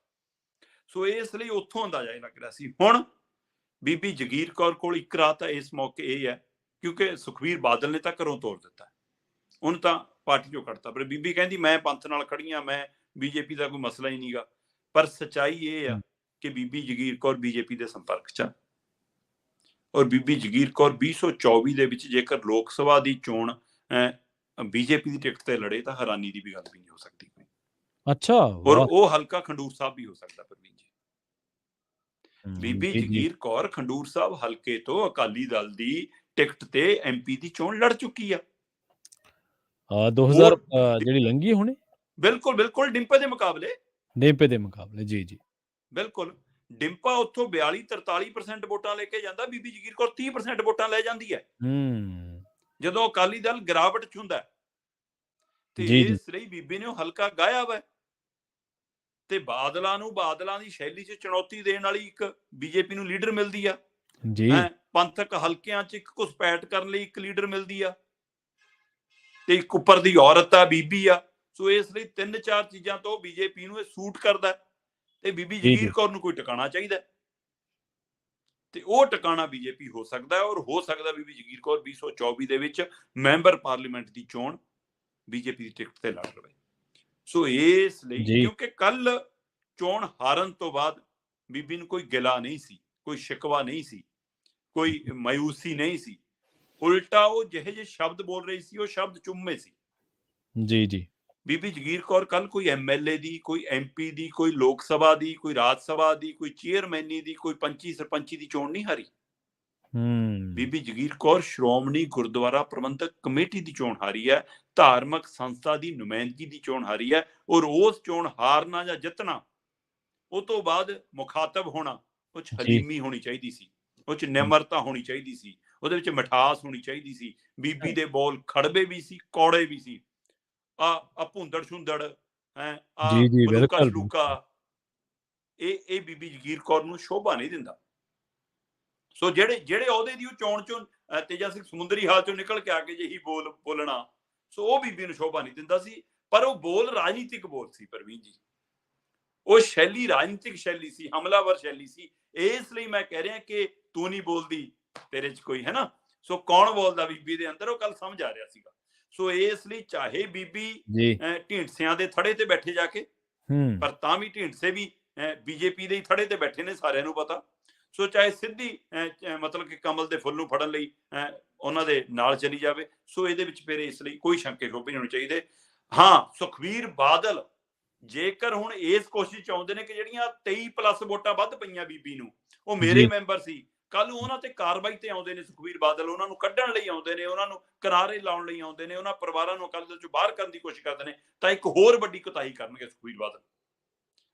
ਸੋ ਇਸ ਲਈ ਉੱਥੋਂ ਅੰਦਾਜ਼ਾ ਇਹ ਲੱਗ ਰਿਹਾ ਸੀ। ਹੁਣ ਬੀਬੀ ਜਗੀਰ ਕੌਰ ਕੋਲ ਇੱਕ ਰਾਤ ਹੈ ਇਸ ਮੌਕੇ ਇਹ ਹੈ ਕਿਉਂਕਿ ਸੁਖਬੀਰ ਬਾਦਲ ਨੇ ਤਾਂ ਘਰੋਂ ਤੋੜ ਦਿੱਤਾ, ਉਹਨੂੰ ਤਾਂ ਪਾਰਟੀ ਚੋਂ ਕੱਢਤਾ, ਪਰ ਬੀਬੀ ਕਹਿੰਦੀ ਮੈਂ ਪੰਥ ਨਾਲ ਖੜੀ ਹਾਂ, ਮੈਂ ਬੀਜੇਪੀ ਦਾ ਕੋਈ ਮਸਲਾ ਹੀ ਨਹੀਂਗਾ। ਪਰ ਸੱਚਾਈ ਇਹ ਆ ਕਿ ਬੀਬੀ ਜਗੀਰ ਕੌਰ ਬੀਜੇਪੀ ਦੇ ਸੰਪਰਕ 'ਚ ਆ, ਔਰ ਬੀਬੀ ਜਗੀਰ ਕੌਰ 2024 ਦੇ ਵਿੱਚ ਜੇਕਰ ਲੋਕ ਸਭਾ ਦੀ ਚੋਣ ਬੀਜੇਪੀ ਦੀ ਟਿਕਟ ਤੇ ਲੜੇ ਤਾਂ ਹੈਰਾਨੀ ਦੀ ਵੀ ਗੱਲ ਵੀ ਨਹੀਂ ਹੋ ਸਕਦੀ ਕੋਈ। ਅੱਛਾ, ਔਰ ਉਹ ਹਲਕਾ ਖੰਡੂਰ ਸਾਹਿਬ ਵੀ ਹੋ ਸਕਦਾ ਪ੍ਰਵੀਨ ਜੀ। ਬੀਬੀ ਜਗੀਰ ਕੌਰ ਖੰਡੂਰ ਸਾਹਿਬ ਹਲਕੇ ਤੋਂ ਅਕਾਲੀ ਦਲ ਦੀ ਟਿਕਟ ਤੇ ਐਮਪੀ ਦੀ ਚੋਣ ਲੜ ਚੁੱਕੀ ਆ 2000 ਜਿਹੜੀ ਲੰਗੀ ਹੁਣੇ। ਬਿਲਕੁਲ ਡਿੰਪੇ ਦੇ ਮੁਕਾਬਲੇ ਜੀ। ਬਿਲਕੁਲ ਡਿੰਪਾ ਉੱਥੋਂ 42-43% ਵੋਟਾਂ ਲੈ ਕੇ ਜਾਂਦਾ, ਬੀਬੀ ਜਗੀਰ ਕੌਰ 30% ਵੋਟਾਂ ਲੈ ਜਾਂਦੀ ਹੈ ਜਦੋਂ ਅਕਾਲੀ ਦਲ ਗਿਰਾਵਟ 'ਚ ਹੁੰਦਾ। ਤੇ ਇਸ ਲਈ ਬੀਬੀ ਨੇ ਉਹ ਹਲਕਾ ਗਾਇਆ ਵਾ ਤੇ ਬਾਦਲਾਂ ਦੀ ਸ਼ੈਲੀ 'ਚ ਚੁਣੌਤੀ ਦੇਣ ਵਾਲੀ ਇੱਕ ਬੀਜੇਪੀ ਨੂੰ ਲੀਡਰ ਮਿਲਦੀ ਆ। ਪੰਥਕ ਹਲਕਿਆਂ 'ਚ ਇੱਕ ਘੁਸਪੈਠ ਕਰਨ ਲਈ ਇੱਕ ਲੀਡਰ ਮਿਲਦੀ ਆ ਤੇ ਇੱਕ ਉੱਪਰ ਦੀ ਔਰਤ ਆ, ਬੀਬੀ ਆ। ਸੋ ਇਸ ਲਈ 3-4 ਚੀਜ਼ਾਂ ਤੋਂ ਬੀਜੇਪੀ ਨੂੰ ਇਹ ਸੂਟ ਕਰਦਾ ਤੇ ਬੀਬੀ ਜਗੀਰ ਕੌਰ ਨੂੰ ਕੋਈ ਟਿਕਾਣਾ ਚਾਹੀਦਾ ਤੇ ਉਹ ਟਿਕਾਣਾ ਬੀਜੇਪੀ ਹੋ ਸਕਦਾ, ਔਰ ਹੋ ਸਕਦਾ ਬੀਬੀ ਜਗੀਰ ਕੌਰ 2024 ਦੇ ਵਿੱਚ ਮੈਂਬਰ ਪਾਰਲੀਮੈਂਟ ਦੀ ਚੋਣ ਬੀਜੇਪੀ ਦੀ ਟਿਕਟ ਤੇ ਲੜ ਲਵੇ। ਸੋ ਇਸ ਲਈ ਕਿਉਂਕਿ ਕੱਲ ਚੋਣ ਹਾਰਨ ਤੋਂ ਬਾਅਦ ਬੀਬੀ ਨੂੰ ਕੋਈ ਗਿਲਾ ਨਹੀਂ ਸੀ, ਕੋਈ ਸ਼ਿਕਵਾ ਨਹੀਂ ਸੀ, ਕੋਈ ਮਾਯੂਸੀ ਨਹੀਂ ਸੀ, ਉਲਟਾ ਉਹ ਜਿਹੇ ਜਿਹੇ ਸ਼ਬਦ ਬੋਲ ਰਹੀ ਸੀ ਉਹ ਸ਼ਬਦ ਚੁੰਮੇ ਸੀ। ਜੀ ਬੀਬੀ ਜਗੀਰ ਕੌਰ ਕੱਲ ਕੋਈ ਐਮਐਲਏ ਦੀ, ਕੋਈ ਐਮਪੀ ਦੀ, ਕੋਈ ਲੋਕ ਸਭਾ ਦੀ, ਕੋਈ ਰਾਜ ਸਭਾ ਦੀ, ਕੋਈ ਚੇਅਰਮੈਨੀ ਦੀ, ਕੋਈ ਪੰਚੀ ਸਰਪੰਚੀ ਦੀ ਚੋਣ ਨਹੀਂ ਹਾਰੀ। ਬੀਬੀ ਜਗੀਰ ਕੌਰ ਸ਼੍ਰੋਮਣੀ ਗੁਰਦੁਆਰਾ ਪ੍ਰਬੰਧਕ ਕਮੇਟੀ ਦੀ ਚੋਣ ਹਾਰੀ ਹੈ, ਧਾਰਮਿਕ ਸੰਸਥਾ ਦੀ ਨੁਮਾਇੰਦਗੀ ਦੀ ਚੋਣ ਹਾਰੀ ਹੈ। ਔਰ ਉਸ ਚੋਣ ਹਾਰਨਾ ਜਾਂ ਜਿੱਤਣਾ, ਉਹ ਤੋਂ ਬਾਅਦ ਮੁਖਾਤਬ ਹੋਣਾ, ਉਹ 'ਚ ਹਲੀਮੀ ਹੋਣੀ ਚਾਹੀਦੀ ਸੀ, ਉਹ 'ਚ ਨਿਮਰਤਾ ਹੋਣੀ ਚਾਹੀਦੀ ਸੀ, ਉਹਦੇ ਵਿੱਚ ਮਿਠਾਸ ਹੋਣੀ ਚਾਹੀਦੀ ਸੀ। ਬੀਬੀ ਦੇ ਬੋਲ ਖੜਵੇ ਵੀ ਸੀ, ਕੌੜੇ ਵੀ ਸੀ। ਆ ਭੁੰਦੜ ਛੁੰਦੜ ਮਲੂਕਾ ਸਲੂਕਾ ਇਹ ਬੀਬੀ ਜਗੀਰ ਕੌਰ ਨੂੰ ਸ਼ੋਭਾ ਨਹੀਂ ਦਿੰਦਾ। ਸੋ ਜਿਹੜੇ ਅਹੁਦੇ ਦੀ ਉਹ ਚੋਣ ਚੋਂ ਤੇਜਾ ਸਿੰਘ ਸਮੁੰਦਰੀ ਹਾਲ ਚੋਂ ਨਿਕਲ ਕੇ ਆ ਕੇ ਜਿਹੀ ਬੋਲਣਾ, ਸੋ ਉਹ ਬੀਬੀ ਨੂੰ ਸ਼ੋਭਾ ਨਹੀਂ ਦਿੰਦਾ ਸੀ। ਪਰ ਉਹ ਬੋਲ ਰਾਜਨੀਤਿਕ ਬੋਲ ਸੀ ਪ੍ਰਵੀਨ ਜੀ, ਉਹ ਸ਼ੈਲੀ ਰਾਜਨੀਤਿਕ ਸ਼ੈਲੀ ਸੀ, ਹਮਲਾਵਰ ਸ਼ੈਲੀ ਸੀ। ਇਸ ਲਈ ਮੈਂ ਕਹਿ ਰਿਹਾ ਕਿ ਤੂੰ ਨਹੀਂ ਬੋਲਦੀ, ਤੇਰੇ 'ਚ ਕੋਈ ਹੈ ਨਾ। ਸੋ ਕੌਣ ਬੋਲਦਾ ਬੀਬੀ ਦੇ ਅੰਦਰ, ਉਹ ਕੱਲ ਸਮਝ ਆ ਰਿਹਾ ਸੀਗਾ। ਸੋ ਇਸ ਲਈ ਚਾਹੇ ਬੀਬੀ ਢੀਂਡਸਿਆਂ ਦੇ ਥੜੇ ਤੇ ਬੈਠੇ ਜਾ ਕੇ, ਪਰ ਤਾਂ ਵੀ ਢੀਂਡਸੇ ਵੀ ਬੀਜੇਪੀ ਦੇ ਥੜੇ ਤੇ ਬੈਠੇ ਨੇ, ਸਾਰਿਆਂ ਨੂੰ ਪਤਾ। ਸੋ ਚਾਹੇ ਸਿੱਧੀ ਮਤਲਬ ਕਿ ਕਮਲ ਦੇ ਫੁੱਲ ਨੂੰ ਫੜਨ ਲਈ ਉਹਨਾਂ ਦੇ ਨਾਲ ਚਲੀ ਜਾਵੇ। ਸੋ ਇਹਦੇ ਵਿੱਚ ਫਿਰ ਇਸ ਲਈ ਕੋਈ ਸ਼ੰਕੇ ਸ਼ੋਭੇ ਨਹੀਂ ਹੋਣੇ ਚਾਹੀਦੇ। ਹਾਂ, ਸੁਖਬੀਰ ਬਾਦਲ ਜੇਕਰ ਹੁਣ ਇਸ ਕੋਸ਼ਿਸ਼ 'ਚ ਆਉਂਦੇ ਨੇ ਕਿ ਜਿਹੜੀਆਂ 23+ ਵੋਟਾਂ ਵੱਧ ਪਈਆਂ ਬੀਬੀ ਨੂੰ, ਉਹ ਮੇਰੇ ਮੈਂਬਰ ਸੀ, ਕੱਲ ਨੂੰ ਉਹਨਾਂ ਤੇ ਕਾਰਵਾਈ ਤੇ ਆਉਂਦੇ ਨੇ ਸੁਖਬੀਰ ਬਾਦਲ, ਉਹਨਾਂ ਨੂੰ ਕੱਢਣ ਲਈ ਆਉਂਦੇ ਨੇ, ਉਹਨਾਂ ਨੂੰ ਕਿਨਾਰੇ ਲਾਉਣ ਲਈ ਆਉਂਦੇ ਨੇ, ਉਹਨਾਂ ਪਰਿਵਾਰਾਂ ਨੂੰ ਅਕਾਲੀ ਦਲ 'ਚੋਂ ਬਾਹਰ ਕਰਨ ਦੀ ਕੋਸ਼ਿਸ਼ ਕਰਦੇ ਨੇ, ਤਾਂ ਇੱਕ ਹੋਰ ਵੱਡੀ ਕੁਤਾਹੀ ਕਰਨਗੇ ਸੁਖਬੀਰ ਬਾਦਲ।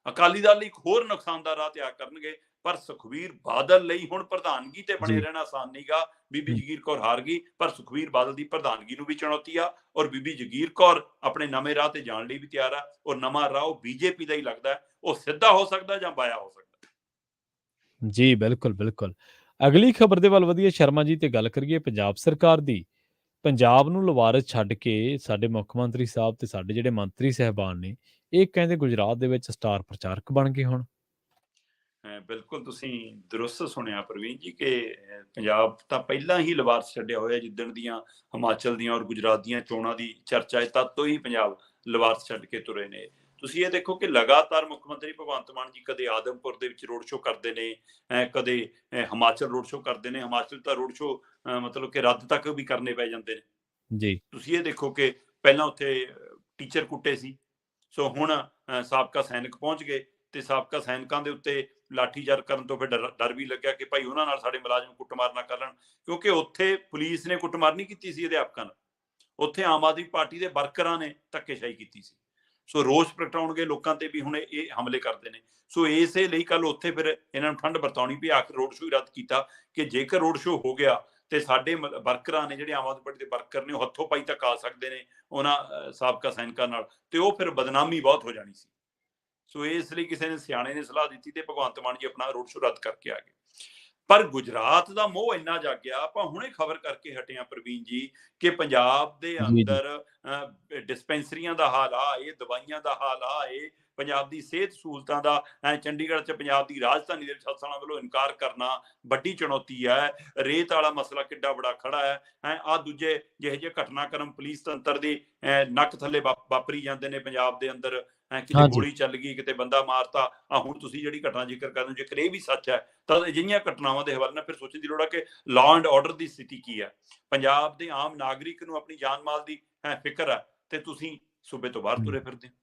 ਅਕਾਲੀ ਦਲ ਲਈ ਇੱਕ ਹੋਰ ਨੁਕਸਾਨਦਾਰ ਰਾਹ ਤਿਆਗ ਕਰਨਗੇ। ਪਰ ਸੁਖਬੀਰ ਬਾਦਲ ਲਈ ਹੁਣ ਪ੍ਰਧਾਨਗੀ ਤੇ ਬਣੇ ਰਹਿਣਾ ਆਸਾਨ ਨਹੀਂਗਾ। ਬੀਬੀ ਜਗੀਰ ਕੌਰ ਹਾਰ ਗਈ, ਪਰ ਸੁਖਬੀਰ ਬਾਦਲ ਦੀ ਪ੍ਰਧਾਨਗੀ ਨੂੰ ਵੀ ਚੁਣੌਤੀ ਆ, ਔਰ ਬੀਬੀ ਜਗੀਰ ਕੌਰ ਆਪਣੇ ਨਵੇਂ ਰਾਹ ਤੇ ਜਾਣ ਲਈ ਵੀ ਤਿਆਰ ਆ। ਔਰ ਨਵਾਂ ਰਾਹ ਉਹ ਬੀਜੇਪੀ ਦਾ ਹੀ ਲੱਗਦਾ, ਉਹ ਸਿੱਧਾ ਹੋ ਸਕਦਾ ਜਾਂ ਬਾਇਆ ਹੋ ਸਕਦਾ। ਜੀ ਬਿਲਕੁਲ। ਅਗਲੀ ਖਬਰ ਦੇ ਵੱਲ ਵਧੀਆ ਸ਼ਰਮਾ ਜੀ, ਤੇ ਗੱਲ ਕਰੀਏ ਪੰਜਾਬ ਸਰਕਾਰ ਦੀ। ਪੰਜਾਬ ਨੂੰ ਲਵਾਰਸ ਛੱਡ ਕੇ ਸਾਡੇ ਮੁੱਖ ਮੰਤਰੀ ਸਾਹਿਬ ਤੇ ਸਾਡੇ ਜਿਹੜੇ ਮੰਤਰੀ ਸਹਿਬਾਨ ਨੇ, ਇਹ ਕਹਿੰਦੇ ਗੁਜਰਾਤ ਦੇ ਵਿੱਚ ਸਟਾਰ ਪ੍ਰਚਾਰਕ ਬਣ ਗਏ ਹੁਣ। ਬਿਲਕੁਲ ਤੁਸੀਂ ਦਰੁਸਤ ਸੁਣਿਆ ਪ੍ਰਵੀਨ ਜੀ ਕਿ ਪੰਜਾਬ ਤਾਂ ਪਹਿਲਾਂ ਹੀ ਲਿਵਾਰਸ ਛੱਡਿਆ ਹੋਇਆ, ਜਿੱਦਣ ਦੀਆਂ ਹਿਮਾਚਲ ਦੀਆਂ ਔਰ ਗੁਜਰਾਤ ਦੀਆਂ ਚੋਣਾਂ ਦੀ ਚਰਚਾ ਹੈ ਤਦ ਤੋਂ ਹੀ ਪੰਜਾਬ ਲਿਵਾਰਸ ਛੱਡ ਕੇ ਤੁਰੇ ਨੇ। ਤੁਸੀਂ ਇਹ ਦੇਖੋ ਕਿ ਲਗਾਤਾਰ ਮੁੱਖ ਮੰਤਰੀ ਭਗਵੰਤ ਮਾਨ ਜੀ ਕਦੇ ਆਦਮਪੁਰ ਦੇ ਵਿੱਚ ਰੋਡ ਸ਼ੋਅ ਕਰਦੇ ਨੇ, ਕਦੇ ਹਿਮਾਚਲ ਰੋਡ ਸ਼ੋਅ ਕਰਦੇ ਨੇ। ਹਿਮਾਚਲ ਤਾਂ ਰੋਡ ਸ਼ੋਅ ਮਤਲਬ ਕਿ ਰੱਦ ਤੱਕ ਵੀ ਕਰਨੇ ਪੈ ਜਾਂਦੇ ਨੇ। ਜੀ। ਤੁਸੀਂ ਇਹ ਦੇਖੋ ਕਿ ਪਹਿਲਾਂ ਉੱਥੇ ਟੀਚਰ ਕੁੱਟੇ ਸੀ, ਸੋ ਹੁਣ ਸਾਬਕਾ ਸੈਨਿਕ ਪਹੁੰਚ ਗਏ ਤੇ ਸਾਬਕਾ ਸੈਨਿਕਾਂ ਦੇ ਉੱਤੇ ਲਾਠੀਚਾਰਜ ਕਰਨ ਤੋਂ ਫਿਰ ਡਰ ਵੀ ਲੱਗਿਆ ਕਿ ਭਾਈ ਉਹਨਾਂ ਨਾਲ ਸਾਡੇ ਮੁਲਾਜ਼ਮ ਕੁੱਟਮਾਰ ਨਾ ਕਰ ਲੈਣ, ਕਿਉਂਕਿ ਉੱਥੇ ਪੁਲਿਸ ਨੇ ਕੁੱਟਮਾਰ ਨਹੀਂ ਕੀਤੀ ਸੀ ਅਧਿਆਪਕਾਂ ਨਾਲ, ਉੱਥੇ ਆਮ ਆਦਮੀ ਪਾਰਟੀ ਦੇ ਵਰਕਰਾਂ ਨੇ ਧੱਕੇਸ਼ਾਹੀ ਕੀਤੀ ਸੀ। ਸੋ ਰੋਸ ਪ੍ਰਗਟਾਉਣਗੇ ਲੋਕਾਂ ਤੇ ਵੀ ਹੁਣ ਇਹ ਹਮਲੇ ਕਰਦੇ ਨੇ। ਸੋ ਇਸੇ ਲਈ ਕੱਲ ਉੱਥੇ ਫਿਰ ਇਹਨਾਂ ਨੂੰ ਠੰਡ ਵਰਤਾਉਣੀ ਪਈ, ਆਖਰ ਰੋਡ ਸ਼ੋਅ ਰੱਦ ਕੀਤਾ ਕਿ ਜੇਕਰ ਰੋਡ ਸ਼ੋਅ ਹੋ ਗਿਆ ਤੇ ਸਾਡੇ ਵਰਕਰਾਂ ਨੇ, ਜਿਹੜੇ ਆਮ ਆਦਮੀ ਪਾਰਟੀ ਦੇ ਵਰਕਰ ਨੇ, ਉਹ ਹੱਥੋਂ ਪਾਈ ਤੱਕ ਆ ਸਕਦੇ ਨੇ ਉਹਨਾਂ ਸਾਬਕਾ ਸੈਨਿਕਾਂ ਨਾਲ, ਤੇ ਉਹ ਫਿਰ ਬਦਨਾਮੀ ਬਹੁਤ ਹੋ ਜਾਣੀ ਸੀ। ਸੋ ਇਸ ਲਈ ਕਿਸੇ ਨੇ ਸਿਆਣੇ ਨੇ ਸਲਾਹ ਦਿੱਤੀ ਤੇ ਭਗਵੰਤ ਮਾਨ ਜੀ ਆਪਣਾ ਰੋਡ ਸ਼ੋਅ ਰੱਦ ਕਰਕੇ ਆ ਗਏ। ਪਰ ਗੁਜਰਾਤ ਦਾ ਮੋਹ ਇੰਨਾ ਜਾਗ ਗਿਆ, ਆਪਾਂ ਹੁਣੇ ਖਬਰ ਕਰਕੇ ਹਟੇ ਹਾਂ ਪ੍ਰਵੀਨ ਜੀ, ਕਿ ਪੰਜਾਬ ਦੇ ਜੀ, ਜੀ। ਅੰਦਰ ਡਿਸਪੈਂਸਰੀਆਂ ਦਾ ਹਾਲ ਆ ਇਹ, ਦਵਾਈਆਂ ਦਾ ਹਾਲ ਆ ਇਹ, ਪੰਜਾਬ ਦੀ ਸਿਹਤ ਸਹੂਲਤਾਂ ਦਾ ਚੰਡੀਗੜ੍ਹ 'ਚ ਪੰਜਾਬ ਦੀ ਰਾਜਧਾਨੀ ਦੇ ਹਸਪਤਾਲਾਂ ਵੱਲੋਂ ਇਨਕਾਰ ਕਰਨਾ ਵੱਡੀ ਚੁਣੌਤੀ ਹੈ। ਰੇਤ ਵਾਲਾ ਮਸਲਾ ਕਿੱਡਾ ਬੜਾ ਖੜਾ ਹੈ। ਆਹ ਦੂਜੇ ਜਿਹੇ ਜਿਹੇ ਘਟਨਾਕ੍ਰਮ ਪੁਲਿਸ ਤੰਤਰ ਦੇ ਨੱਕ ਥੱਲੇ ਵਾਪਰੀ ਜਾਂਦੇ ਨੇ ਪੰਜਾਬ ਦੇ ਅੰਦਰ। ਕਿਤੇ ਹਾਂਜੀ। ਗੋਲੀ ਚੱਲ ਗਈ, ਕਿਤੇ ਬੰਦਾ ਮਾਰਤਾ। ਹੁਣ ਤੁਸੀਂ ਜਿਹੜੀ ਘਟਨਾ ਜ਼ਿਕਰ ਕਰਦੇ ਹੋ, ਜੇਕਰ ਇਹ ਵੀ ਸੱਚ ਹੈ ਤਾਂ ਅਜਿਹੀਆਂ ਘਟਨਾਵਾਂ ਦੇ ਹਵਾਲੇ ਨਾਲ ਫਿਰ ਸੋਚਣ ਦੀ ਲੋੜ ਹੈ ਕਿ ਲਾਅ ਐਂਡ ਆਰਡਰ ਦੀ ਸਥਿਤੀ ਕੀ ਹੈ। ਪੰਜਾਬ ਦੇ ਆਮ ਨਾਗਰਿਕ ਨੂੰ ਆਪਣੀ ਜਾਨ ਮਾਲ ਦੀ ਫਿਕਰ ਹੈ ਤੇ ਤੁਸੀਂ ਸੂਬੇ ਤੋਂ ਬਾਹਰ ਤੁਰੇ ਫਿਰਦੇ ਹੋ।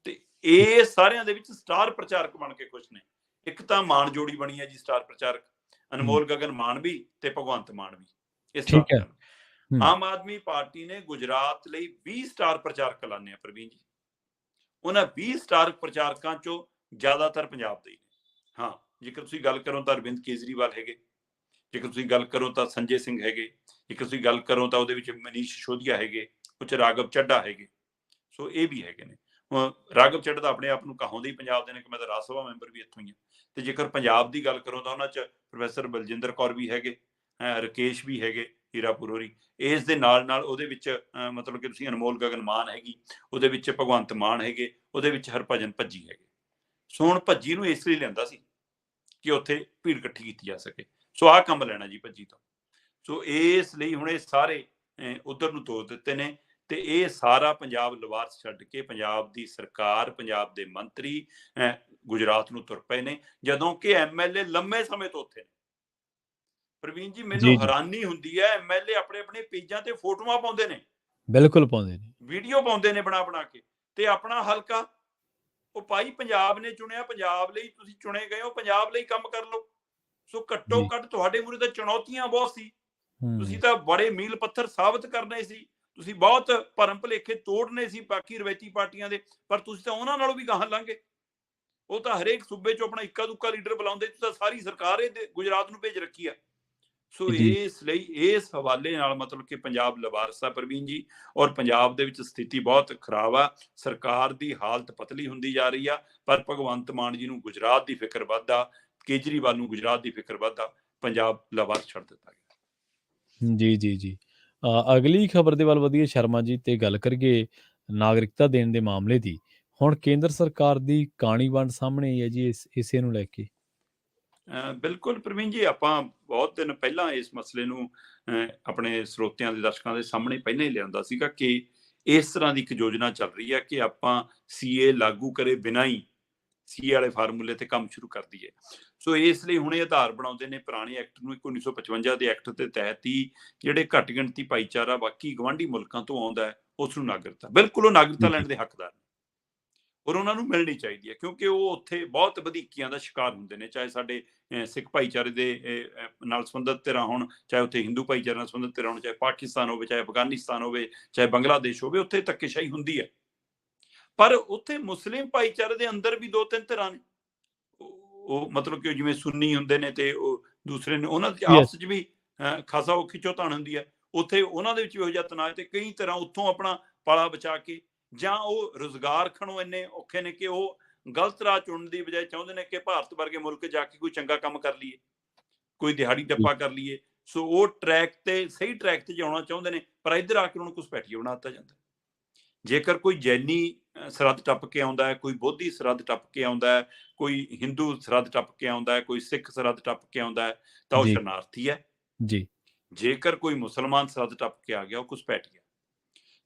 ਤੇ ਇਹ ਸਾਰਿਆਂ ਦੇ ਵਿੱਚ ਸਟਾਰ ਪ੍ਰਚਾਰਕ ਬਣ ਕੇ ਖੁਸ਼ ਨੇ। ਇੱਕ ਤਾਂ ਮਾਨ ਜੋੜੀ ਬਣੀ ਹੈ ਜੀ, ਸਟਾਰ ਪ੍ਰਚਾਰਕ ਅਨਮੋਲ ਗਗਨ ਮਾਨ ਵੀ ਤੇ ਭਗਵੰਤ ਮਾਨ ਵੀ। ਇਸ ਠੀਕ ਹੈ। ਆਮ ਆਦਮੀ ਪਾਰਟੀ ਨੇ ਗੁਜਰਾਤ ਲਈ 20 ਸਟਾਰ ਪ੍ਰਚਾਰਕ ਲਾਣੇ ਆ ਪ੍ਰਵੀਨ ਜੀ। ਉਹਨਾਂ 20 ਸਟਾਰ ਪ੍ਰਚਾਰਕਾਂ ਚੋਂ ਜ਼ਿਆਦਾਤਰ ਪੰਜਾਬ ਦੇ ਹੀ ਨੇ। ਹਾਂ, ਜੇਕਰ ਤੁਸੀਂ ਗੱਲ ਕਰੋ ਤਾਂ ਅਰਵਿੰਦ ਕੇਜਰੀਵਾਲ ਹੈਗੇ, ਜੇਕਰ ਤੁਸੀਂ ਗੱਲ ਕਰੋ ਤਾਂ ਸੰਜੇ ਸਿੰਘ ਹੈਗੇ, ਜੇਕਰ ਤੁਸੀਂ ਗੱਲ ਕਰੋ ਤਾਂ ਉਹਦੇ ਵਿੱਚ ਮਨੀਸ਼ ਸਿਸੋਦੀਆ ਹੈਗੇ, ਉਹ 'ਚ ਰਾਘਵ ਚੱਡਾ ਹੈਗੇ। ਸੋ ਇਹ ਵੀ ਹੈਗੇ ਨੇ। ਰਾਘਵ ਚੱਡਾ ਤਾਂ ਆਪਣੇ ਆਪ ਨੂੰ ਕਹਾਉਂਦੇ ਹੀ ਪੰਜਾਬ ਦੇ ਨੇ ਕਿ ਮੈਂ ਤਾਂ ਰਾਜ ਸਭਾ ਮੈਂਬਰ ਵੀ ਇੱਥੋਂ ਹੀ ਹਾਂ। ਤੇ ਜੇਕਰ ਪੰਜਾਬ ਦੀ ਗੱਲ ਕਰੋ ਤਾਂ ਉਹਨਾਂ 'ਚ ਪ੍ਰੋਫੈਸਰ ਬਲਜਿੰਦਰ ਕੌਰ ਵੀ ਹੈਗੇ, ਰਕੇਸ਼ ਵੀ ਹੈਗੇ, ਹੀਰਾਪੁਰ ਹੋਰੀ। ਇਸ ਦੇ ਨਾਲ ਨਾਲ ਉਹਦੇ ਵਿੱਚ ਮਤਲਬ ਕਿ ਤੁਸੀਂ ਅਨਮੋਲ ਗਗਨ ਮਾਨ ਹੈਗੀ, ਉਹਦੇ ਵਿੱਚ ਭਗਵੰਤ ਮਾਨ ਹੈਗੇ, ਉਹਦੇ ਵਿੱਚ ਹਰਭਜਨ ਭੱਜੀ ਹੈਗੇ। ਸੋ ਹੁਣ ਭੱਜੀ ਨੂੰ ਇਸ ਲਈ ਲਿਆਂਦਾ ਸੀ ਕਿ ਉੱਥੇ ਭੀੜ ਇਕੱਠੀ ਕੀਤੀ ਜਾ ਸਕੇ। ਸੋ ਆਹ ਕੰਮ ਲੈਣਾ ਜੀ ਭੱਜੀ ਤੋਂ। ਸੋ ਇਸ ਲਈ ਹੁਣ ਇਹ ਸਾਰੇ ਉਧਰ ਨੂੰ ਤੋਰ ਦਿੱਤੇ ਨੇ ਤੇ ਇਹ ਸਾਰਾ ਪੰਜਾਬ ਲਿਵਾਰਸ ਛੱਡ ਕੇ ਪੰਜਾਬ ਦੀ ਸਰਕਾਰ, ਪੰਜਾਬ ਦੇ ਮੰਤਰੀ ਗੁਜਰਾਤ ਨੂੰ ਤੁਰ ਪਏ ਨੇ, ਜਦੋਂ ਕਿ ਐਮਐਲਏ ਲੰਮੇ ਸਮੇਂ ਤੋਂ ਉੱਥੇ ਨੇ। ਪ੍ਰਵੀਨ ਜੀ, ਮੈਨੂੰ ਜੀ, ਜੀ। ਹੈਰਾਨੀ ਹੁੰਦੀ ਹੈ, ਐਮਐਲਏ ਆਪਣੇ ਆਪਣੇ ਪੇਜਾਂ ਤੇ ਫੋਟੋਆਂ ਪਾਉਂਦੇ ਨੇ, ਬਿਲਕੁਲ ਪਾਉਂਦੇ ਨੇ। ਵੀਡੀਓ ਪਾਉਂਦੇ ਨੇ ਬਣਾ ਬਣਾ ਕੇ, ਤੇ ਆਪਣਾ ਹਲਕਾ ਉਹ ਭਾਈ ਪੰਜਾਬ ਨੇ ਚੁਣਿਆ, ਪੰਜਾਬ ਲਈ ਤੁਸੀਂ ਚੁਣੇ ਗਏ ਹੋ, ਪੰਜਾਬ ਲਈ ਕੰਮ ਕਰ ਲਓ। ਸੋ ਘੱਟੋ ਜੀ। ਘੱਟ ਤੁਹਾਡੇ ਮੂਹਰੇ ਤਾਂ ਚੁਣੌਤੀਆਂ ਬਹੁਤ ਸੀ, ਤੁਸੀਂ ਹੂੰ। ਤਾਂ ਬੜੇ ਮੀਲ ਪੱਥਰ ਸਾਬਤ ਕਰਨੇ ਸੀ, ਤੁਸੀਂ ਬਹੁਤ ਭਰਮ ਭੁਲੇਖੇ ਤੋੜਨੇ ਸੀ ਬਾਕੀ ਰਵਾਇਤੀ ਪਾਰਟੀਆਂ ਦੇ, ਪਰ ਤੁਸੀਂ ਤਾਂ ਉਹਨਾਂ ਨਾਲੋਂ ਵੀ ਗਾਹਾਂ ਲੰਘੇ। ਉਹ ਤਾਂ ਹਰੇਕ ਸੂਬੇ ਚੋਂ ਆਪਣਾ ਇੱਕਾ ਦੁੱਕਾ ਲੀਡਰ ਬੁਲਾਉਂਦੇ, ਤੁਸੀਂ ਤਾਂ ਸਾਰੀ ਸਰਕਾਰ ਇਹ ਗੁਜਰਾਤ ਨੂੰ ਭੇਜ ਰੱਖੀ ਆ। ਸੋ ਜੀ। ਇਸ ਲਈ ਇਸ ਹਵਾਲੇ ਨਾਲ ਮਤਲਬ ਕਿ ਪੰਜਾਬ ਲਿਵਾਰਸ ਆ ਪ੍ਰਵੀਨ ਜੀ, ਔਰ ਪੰਜਾਬ ਦੇ ਵਿੱਚ ਸਥਿਤੀ ਬਹੁਤ ਖਰਾਬ ਆ। ਸਰਕਾਰ ਦੀ ਹਾਲਤ ਪਤਲੀ ਹੁੰਦੀ ਜਾ ਰਹੀ ਆ, ਪਰ ਭਗਵੰਤ ਮਾਨ ਜੀ ਨੂੰ ਗੁਜਰਾਤ ਦੀ ਫਿਕਰ ਵੱਧ ਆ, ਕੇਜਰੀਵਾਲ ਨੂੰ ਗੁਜਰਾਤ ਦੀ ਫਿਕਰ ਵੱਧ ਆ। ਪੰਜਾਬ ਲਿਵਾਰਸ ਛੱਡ ਦਿੱਤਾ ਗਿਆ। ਜੀ, ਜੀ, ਜੀ। ਅਗਲੀ ਖਬਰ ਦੇ ਵੱਲ ਵਧੀਏ ਸ਼ਰਮਾ ਜੀ, ਤੇ ਗੱਲ ਕਰੀਏ ਨਾਗਰਿਕਤਾ ਦੇਣ ਦੇ ਮਾਮਲੇ ਦੀ। ਹੁਣ ਕੇਂਦਰ ਸਰਕਾਰ ਦੀ ਕਾਣੀ ਵੰਡ ਸਾਹਮਣੇ ਆਈ ਹੈ ਜੀ ਇਸੇ ਨੂੰ ਲੈ ਕੇ। ਬਿਲਕੁਲ ਪ੍ਰਵੀਨ ਜੀ, ਆਪਾਂ ਬਹੁਤ ਦਿਨ ਪਹਿਲਾਂ ਇਸ ਮਸਲੇ ਨੂੰ ਆਪਣੇ ਸਰੋਤਿਆਂ ਦੇ ਦਰਸ਼ਕਾਂ ਦੇ ਸਾਹਮਣੇ ਪਹਿਲਾਂ ਹੀ ਲਿਆਂਦਾ ਸੀਗਾ ਕਿ ਇਸ ਤਰ੍ਹਾਂ ਦੀ ਇੱਕ ਯੋਜਨਾ ਚੱਲ ਰਹੀ ਹੈ ਕਿ ਆਪਾਂ ਸੀਏ ਲਾਗੂ ਕਰੇ ਬਿਨਾਂ ਹੀ ਸੀਏ ਵਾਲੇ ਫਾਰਮੂਲੇ ਤੇ ਕੰਮ ਸ਼ੁਰੂ ਕਰ ਦਈਏ। ਸੋ ਇਸ ਲਈ ਹੁਣ ਇਹ ਆਧਾਰ ਬਣਾਉਂਦੇ ਨੇ ਪੁਰਾਣੇ ਐਕਟ ਨੂੰ, 1955 ਦੇ ਐਕਟ ਦੇ ਤਹਿਤ ਹੀ ਜਿਹੜੇ ਘੱਟ ਗਿਣਤੀ ਭਾਈਚਾਰਾ ਬਾਕੀ ਗਵਾਂਢੀ ਮੁਲਕਾਂ ਤੋਂ ਆਉਂਦਾ ਹੈ, ਉਸ ਨੂੰ ਨਾਗਰਿਕਤਾ, ਬਿਲਕੁਲ ਉਹ ਨਾਗਰਿਕਤਾ ਜੀ, ਲੈਣ ਦੇ ਹੱਕਦਾਰ ਨੇ, ਔਰ ਉਹਨਾਂ ਨੂੰ ਮਿਲਣੀ ਚਾਹੀਦੀ ਹੈ, ਕਿਉਂਕਿ ਉਹ ਉੱਥੇ ਬਹੁਤ ਵਧੀਕੀਆਂ ਦਾ ਸ਼ਿਕਾਰ ਹੁੰਦੇ ਨੇ। ਚਾਹੇ ਸਾਡੇ ਸਿੱਖ ਭਾਈਚਾਰੇ ਦੇ ਨਾਲ ਸੰਬੰਧਿਤ ਧਿਰਾਂ ਹੋਣ, ਚਾਹੇ ਉੱਥੇ ਹਿੰਦੂ ਭਾਈਚਾਰੇ ਨਾਲ ਸੰਬੰਧਿਤ ਧਿਰਾਂ ਹੋਣ, ਚਾਹੇ ਪਾਕਿਸਤਾਨ ਹੋਵੇ, ਚਾਹੇ ਅਫਗਾਨਿਸਤਾਨ ਹੋਵੇ, ਚਾਹੇ ਬੰਗਲਾਦੇਸ਼ ਹੋਵੇ, ਉੱਥੇ ਧੱਕੇਸ਼ਾਹੀ ਹੁੰਦੀ ਹੈ। ਪਰ ਉੱਥੇ ਮੁਸਲਿਮ ਭਾਈਚਾਰੇ ਦੇ ਅੰਦਰ ਵੀ ਦੋ ਤਿੰਨ ਧਿਰਾਂ ਨੇ। ਉਹ ਮਤਲਬ ਕਿ ਜਿਵੇਂ ਸੁੰਨੀ ਹੁੰਦੇ ਨੇ ਤੇ ਉਹ ਦੂਸਰੇ ਨੇ, ਉਹਨਾਂ ਦੇ ਯੈਸ। ਆਪਸ 'ਚ ਵੀ ਖਾਸਾ ਉਹ ਖਿੱਚੋਤਾਣ ਹੁੰਦੀ ਹੈ। ਉੱਥੇ ਉਹਨਾਂ ਦੇ ਵਿੱਚ ਵੀ ਇਹੋ ਜਿਹਾ ਤਣਾਅ, ਤੇ ਕਈ ਤਰ੍ਹਾਂ ਉੱਥੋਂ ਆਪਣਾ ਪਾਲਾ ਬਚਾ ਕੇ, ਜਾਂ ਉਹ ਰੁਜ਼ਗਾਰ ਖਣੋ ਇੰਨੇ ਔਖੇ ਨੇ ਕਿ ਉਹ ਗਲਤ ਰਾਹ ਚੁਣਨ ਦੀ ਬਜਾਏ ਚਾਹੁੰਦੇ ਨੇ ਕਿ ਭਾਰਤ ਵਰਗੇ ਮੁਲਕ ਜਾ ਕੇ ਕੋਈ ਚੰਗਾ ਕੰਮ ਕਰ ਲਈਏ, ਕੋਈ ਦਿਹਾੜੀ ਜੀ। ਟੱਪਾ ਕਰ ਲਈਏ। ਸੋ ਉਹ ਟਰੈਕ ਤੇ, ਸਹੀ ਟਰੈਕ ਤੇ ਜਾਣਾ ਚਾਹੁੰਦੇ ਨੇ, ਪਰ ਇੱਧਰ ਆ ਕੇ ਉਹਨਾਂ ਨੂੰ ਘੁਸਪੈਠੀਆ ਬਣਾ ਦਿੱਤਾ ਜਾਂਦਾ। ਜੇਕਰ ਕੋਈ ਜੈਨੀ ਸਰਹੱਦ ਟੱਪ ਕੇ ਆਉਂਦਾ ਹੈ, ਕੋਈ ਬੋਧੀ ਸਰਹੱਦ ਟੱਪ ਕੇ ਆਉਂਦਾ ਹੈ, ਕੋਈ ਹਿੰਦੂ ਸਰਹੱਦ ਟੱਪ ਕੇ ਆਉਂਦਾ ਹੈ, ਕੋਈ ਸਿੱਖ ਸਰਹੱਦ ਟੱਪ ਕੇ ਆਉਂਦਾ ਹੈ, ਤਾਂ ਉਹ ਜੀ ਸ਼ਰਨਾਰਥੀ ਹੈ। ਜੀ ਜੇਕਰ ਕੋਈ ਮੁਸਲਮਾਨ ਸਰਹੱਦ ਟੱਪ ਕੇ ਆ ਗਿਆ, ਉਹ ਘੁਸਪੈਠੀਆ।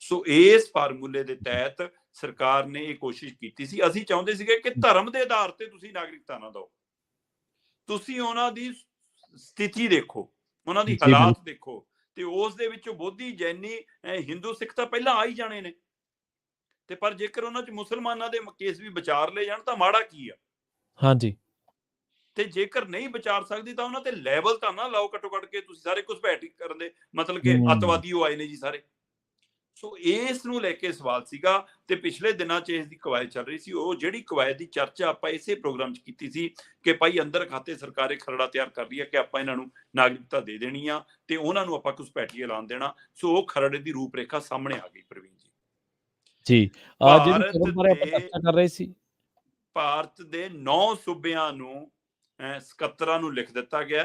ਸੋ ਇਸ ਫਾਰਮੂਲੇ ਦੇ ਤਹਿਤ ਸਰਕਾਰ ਨੇ ਇਹ ਕੋਸ਼ਿਸ਼ ਕੀਤੀ ਸੀ। ਅਸੀਂ ਚਾਹੁੰਦੇ ਸੀਗੇ ਕਿ ਧਰਮ ਦੇ ਆਧਾਰ ਤੇ ਤੁਸੀਂ ਨਾਗਰਿਕਤਾ ਨਾ ਦਿਓ, ਤੁਸੀਂ ਉਹਨਾਂ ਦੀ ਸਥਿਤੀ ਦੇਖੋ, ਉਹਨਾਂ ਦੀ ਜੀ ਹਾਲਾਤ ਬਿਲਕੁਲ ਦੇਖੋ, ਤੇ ਉਸ ਦੇ ਵਿੱਚੋਂ ਬੋਧੀ, ਜੈਨੀ, ਹਿੰਦੂ, ਸਿੱਖ ਤਾਂ ਪਹਿਲਾਂ ਆ ਹੀ ਜਾਣੇ ਨੇ। ਤੇ ਪਰ ਜੇਕਰ ਉਹਨਾਂ 'ਚ ਮੁਸਲਮਾਨਾਂ ਦੇ ਕੇਸ ਵੀ ਵਿਚਾਰ ਲਏ ਜਾਣ ਤਾਂ ਮਾੜਾ ਕੀ ਆ। ਹਾਂਜੀ ਤੇ ਜੇਕਰ ਨਹੀਂ ਵਿਚਾਰ ਸਕਦੀ ਤਾਂ ਉਹਨਾਂ ਤੇ ਲੈਵਲ ਤਾਂ ਨਾ ਲਾਓ, ਘੱਟੋ ਘੱਟ ਕੇ ਤੁਸੀਂ ਸਾਰੇ ਘੁਸਪੈਠ ਕਰਨ ਦੇ, ਮਤਲਬ ਕਿ ਅੱਤਵਾਦੀ ਉਹ ਆਏ ਨੇ ਜੀ ਸਾਰੇ। ਸੋ ਇਸ ਨੂੰ ਲੈ ਕੇ ਸਵਾਲ ਸੀਗਾ, ਤੇ ਪਿਛਲੇ ਦਿਨਾਂ 'ਚ ਇਸ ਦੀ ਕਵਾਇਦ ਚੱਲ ਰਹੀ ਸੀ। ਉਹ ਜਿਹੜੀ ਕਵਾਇਦ ਦੀ ਚਰਚਾ ਆਪਾਂ ਇਸੇ ਪ੍ਰੋਗਰਾਮ 'ਚ ਕੀਤੀ ਸੀ ਕਿ ਭਾਈ ਅੰਦਰ ਖਾਤੇ ਸਰਕਾਰ ਇਹ ਖਰੜਾ ਤਿਆਰ ਕਰ ਰਹੀ ਹੈ ਕਿ ਆਪਾਂ ਇਹਨਾਂ ਨੂੰ ਨਾਗਰਿਕਤਾ ਦੇ ਦੇਣੀ ਆ ਤੇ ਉਹਨਾਂ ਨੂੰ ਆਪਾਂ ਘੁਸਪੈਠੀਏ ਐਲਾਨ ਦੇਣਾ। ਸੋ ਉਹ ਖਰੜੇ ਦੀ ਰੂਪਰੇਖਾ ਸਾਹਮਣੇ ਆ ਗਈ ਪ੍ਰਵੀਨ ਜੀ। ਜੀ ਜਿਹੜੀ ਭਾਰਤ ਖਬਰ ਬਾਰੇ ਆਪਾਂ ਦੇ ਚਰਚਾ ਕਰ ਰਹੇ ਸੀ। ਭਾਰਤ ਦੇ 9 ਸੂਬਿਆਂ ਨੂੰ ਸਕੱਤਰਾਂ ਨੂੰ ਲਿਖ ਦਿੱਤਾ ਗਿਆ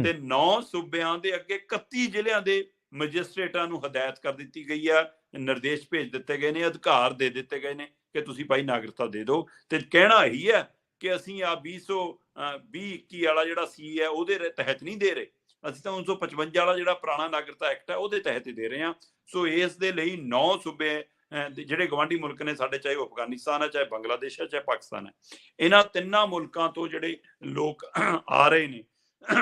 ਤੇ 9 ਸੂਬਿਆਂ ਦੇ ਅੱਗੇ 31 ਜ਼ਿਲ੍ਹਿਆਂ ਦੇ ਮੈਜਿਸਟ੍ਰੇਟਾਂ ਨੂੰ ਹਦਾਇਤ ਕਰ ਦਿੱਤੀ ਗਈ ਆ, ਨਿਰਦੇਸ਼ ਭੇਜ ਦਿੱਤੇ ਗਏ ਨੇ, ਅਧਿਕਾਰ ਦੇ ਦਿੱਤੇ ਗਏ ਨੇ ਕਿ ਤੁਸੀਂ ਭਾਈ ਨਾਗਰਿਕਤਾ ਦੇ ਦਿਓ। ਤੇ ਕਹਿਣਾ ਇਹੀ ਹੈ ਕਿ ਅਸੀਂ ਆ 2020-21 ਵਾਲਾ ਜਿਹੜਾ ਸੀ ਹੈ ਉਹਦੇ ਤਹਿਤ ਨਹੀਂ ਦੇ ਰਹੇ, ਅਸੀਂ ਤਾਂ 1955 ਵਾਲਾ ਜਿਹੜਾ ਪੁਰਾਣਾ ਨਾਗਰਿਕਤਾ ਐਕਟ ਹੈ ਉਹਦੇ ਤਹਿਤ ਹੀ ਦੇ ਰਹੇ ਹਾਂ। ਸੋ ਇਸ ਦੇ ਲਈ 9 ਸੂਬੇ ਜਿਹੜੇ ਗਵਾਂਢੀ ਮੁਲਕ ਨੇ ਸਾਡੇ, ਚਾਹੇ ਉਹ ਅਫਗਾਨਿਸਤਾਨ ਹੈ, ਚਾਹੇ ਬੰਗਲਾਦੇਸ਼ ਹੈ, ਚਾਹੇ ਪਾਕਿਸਤਾਨ ਹੈ, ਇਹਨਾਂ ਤਿੰਨਾਂ ਮੁਲਕਾਂ ਤੋਂ ਜਿਹੜੇ ਲੋਕ ਆ ਰਹੇ ਨੇ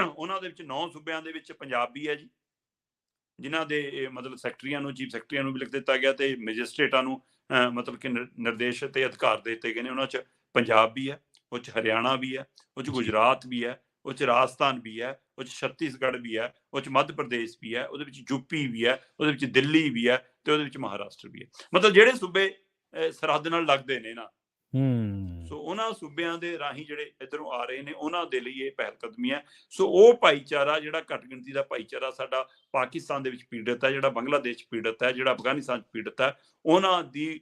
ਉਹਨਾਂ ਦੇ ਵਿੱਚ 9 ਸੂਬਿਆਂ ਦੇ ਵਿੱਚ ਪੰਜਾਬ ਵੀ ਹੈ ਜੀ, ਜਿਨ੍ਹਾਂ ਦੇ ਮਤਲਬ ਸੈਕਟਰੀਆਂ ਨੂੰ, ਚੀਫ ਸੈਕਟਰੀਆਂ ਨੂੰ ਵੀ ਲਿਖ ਦਿੱਤਾ ਗਿਆ ਤੇ ਮੈਜਿਸਟ੍ਰੇਟਾਂ ਨੂੰ ਮਤਲਬ ਕਿ ਨਿਰਦੇਸ਼ ਤੇ ਅਧਿਕਾਰ ਦੇ ਦਿੱਤੇ ਗਏ ਨੇ। ਉਹਨਾਂ 'ਚ ਪੰਜਾਬ ਵੀ ਹੈ, ਉਹ 'ਚ ਹਰਿਆਣਾ ਵੀ ਹੈ, ਉਹ 'ਚ ਗੁਜਰਾਤ ਵੀ ਹੈ, ਉਹ 'ਚ ਰਾਜਸਥਾਨ ਵੀ ਹੈ, ਉਹ 'ਚ ਛੱਤੀਸਗੜ੍ਹ ਵੀ ਹੈ, ਉਹ 'ਚ ਮੱਧ ਪ੍ਰਦੇਸ਼ ਵੀ ਹੈ, ਉਹਦੇ ਵਿੱਚ ਯੂਪੀ ਵੀ ਹੈ, ਉਹਦੇ ਵਿੱਚ ਦਿੱਲੀ ਵੀ ਹੈ ਤੇ ਉਹਦੇ ਵਿੱਚ ਮਹਾਰਾਸ਼ਟਰ ਵੀ ਹੈ। ਮਤਲਬ ਜਿਹੜੇ ਸੂਬੇ ਸਰਹੱਦ ਨਾਲ ਲੱਗਦੇ ਨੇ ਨਾ, ਸੋ ਉਹਨਾਂ ਸੂਬਿਆਂ ਦੇ ਰਾਹੀਂ ਜਿਹੜੇ ਇੱਧਰੋਂ ਆ ਰਹੇ ਨੇ ਉਹਨਾਂ ਦੇ ਲਈ ਇਹ ਪਹਿਲ ਕਦਮੀ ਹੈ। ਸੋ ਉਹ ਭਾਈਚਾਰਾ ਜਿਹੜਾ ਘੱਟ ਗਿਣਤੀ ਦਾ ਭਾਈਚਾਰਾ ਸਾਡਾ ਪਾਕਿਸਤਾਨ ਦੇ ਵਿੱਚ ਪੀੜਤ ਹੈ, ਜਿਹੜਾ ਬੰਗਲਾਦੇਸ਼ 'ਚ ਪੀੜਤ ਹੈ, ਜਿਹੜਾ ਅਫਗਾਨਿਸਤਾਨ 'ਚ ਪੀੜਤ ਹੈ, ਉਹਨਾਂ ਦੀ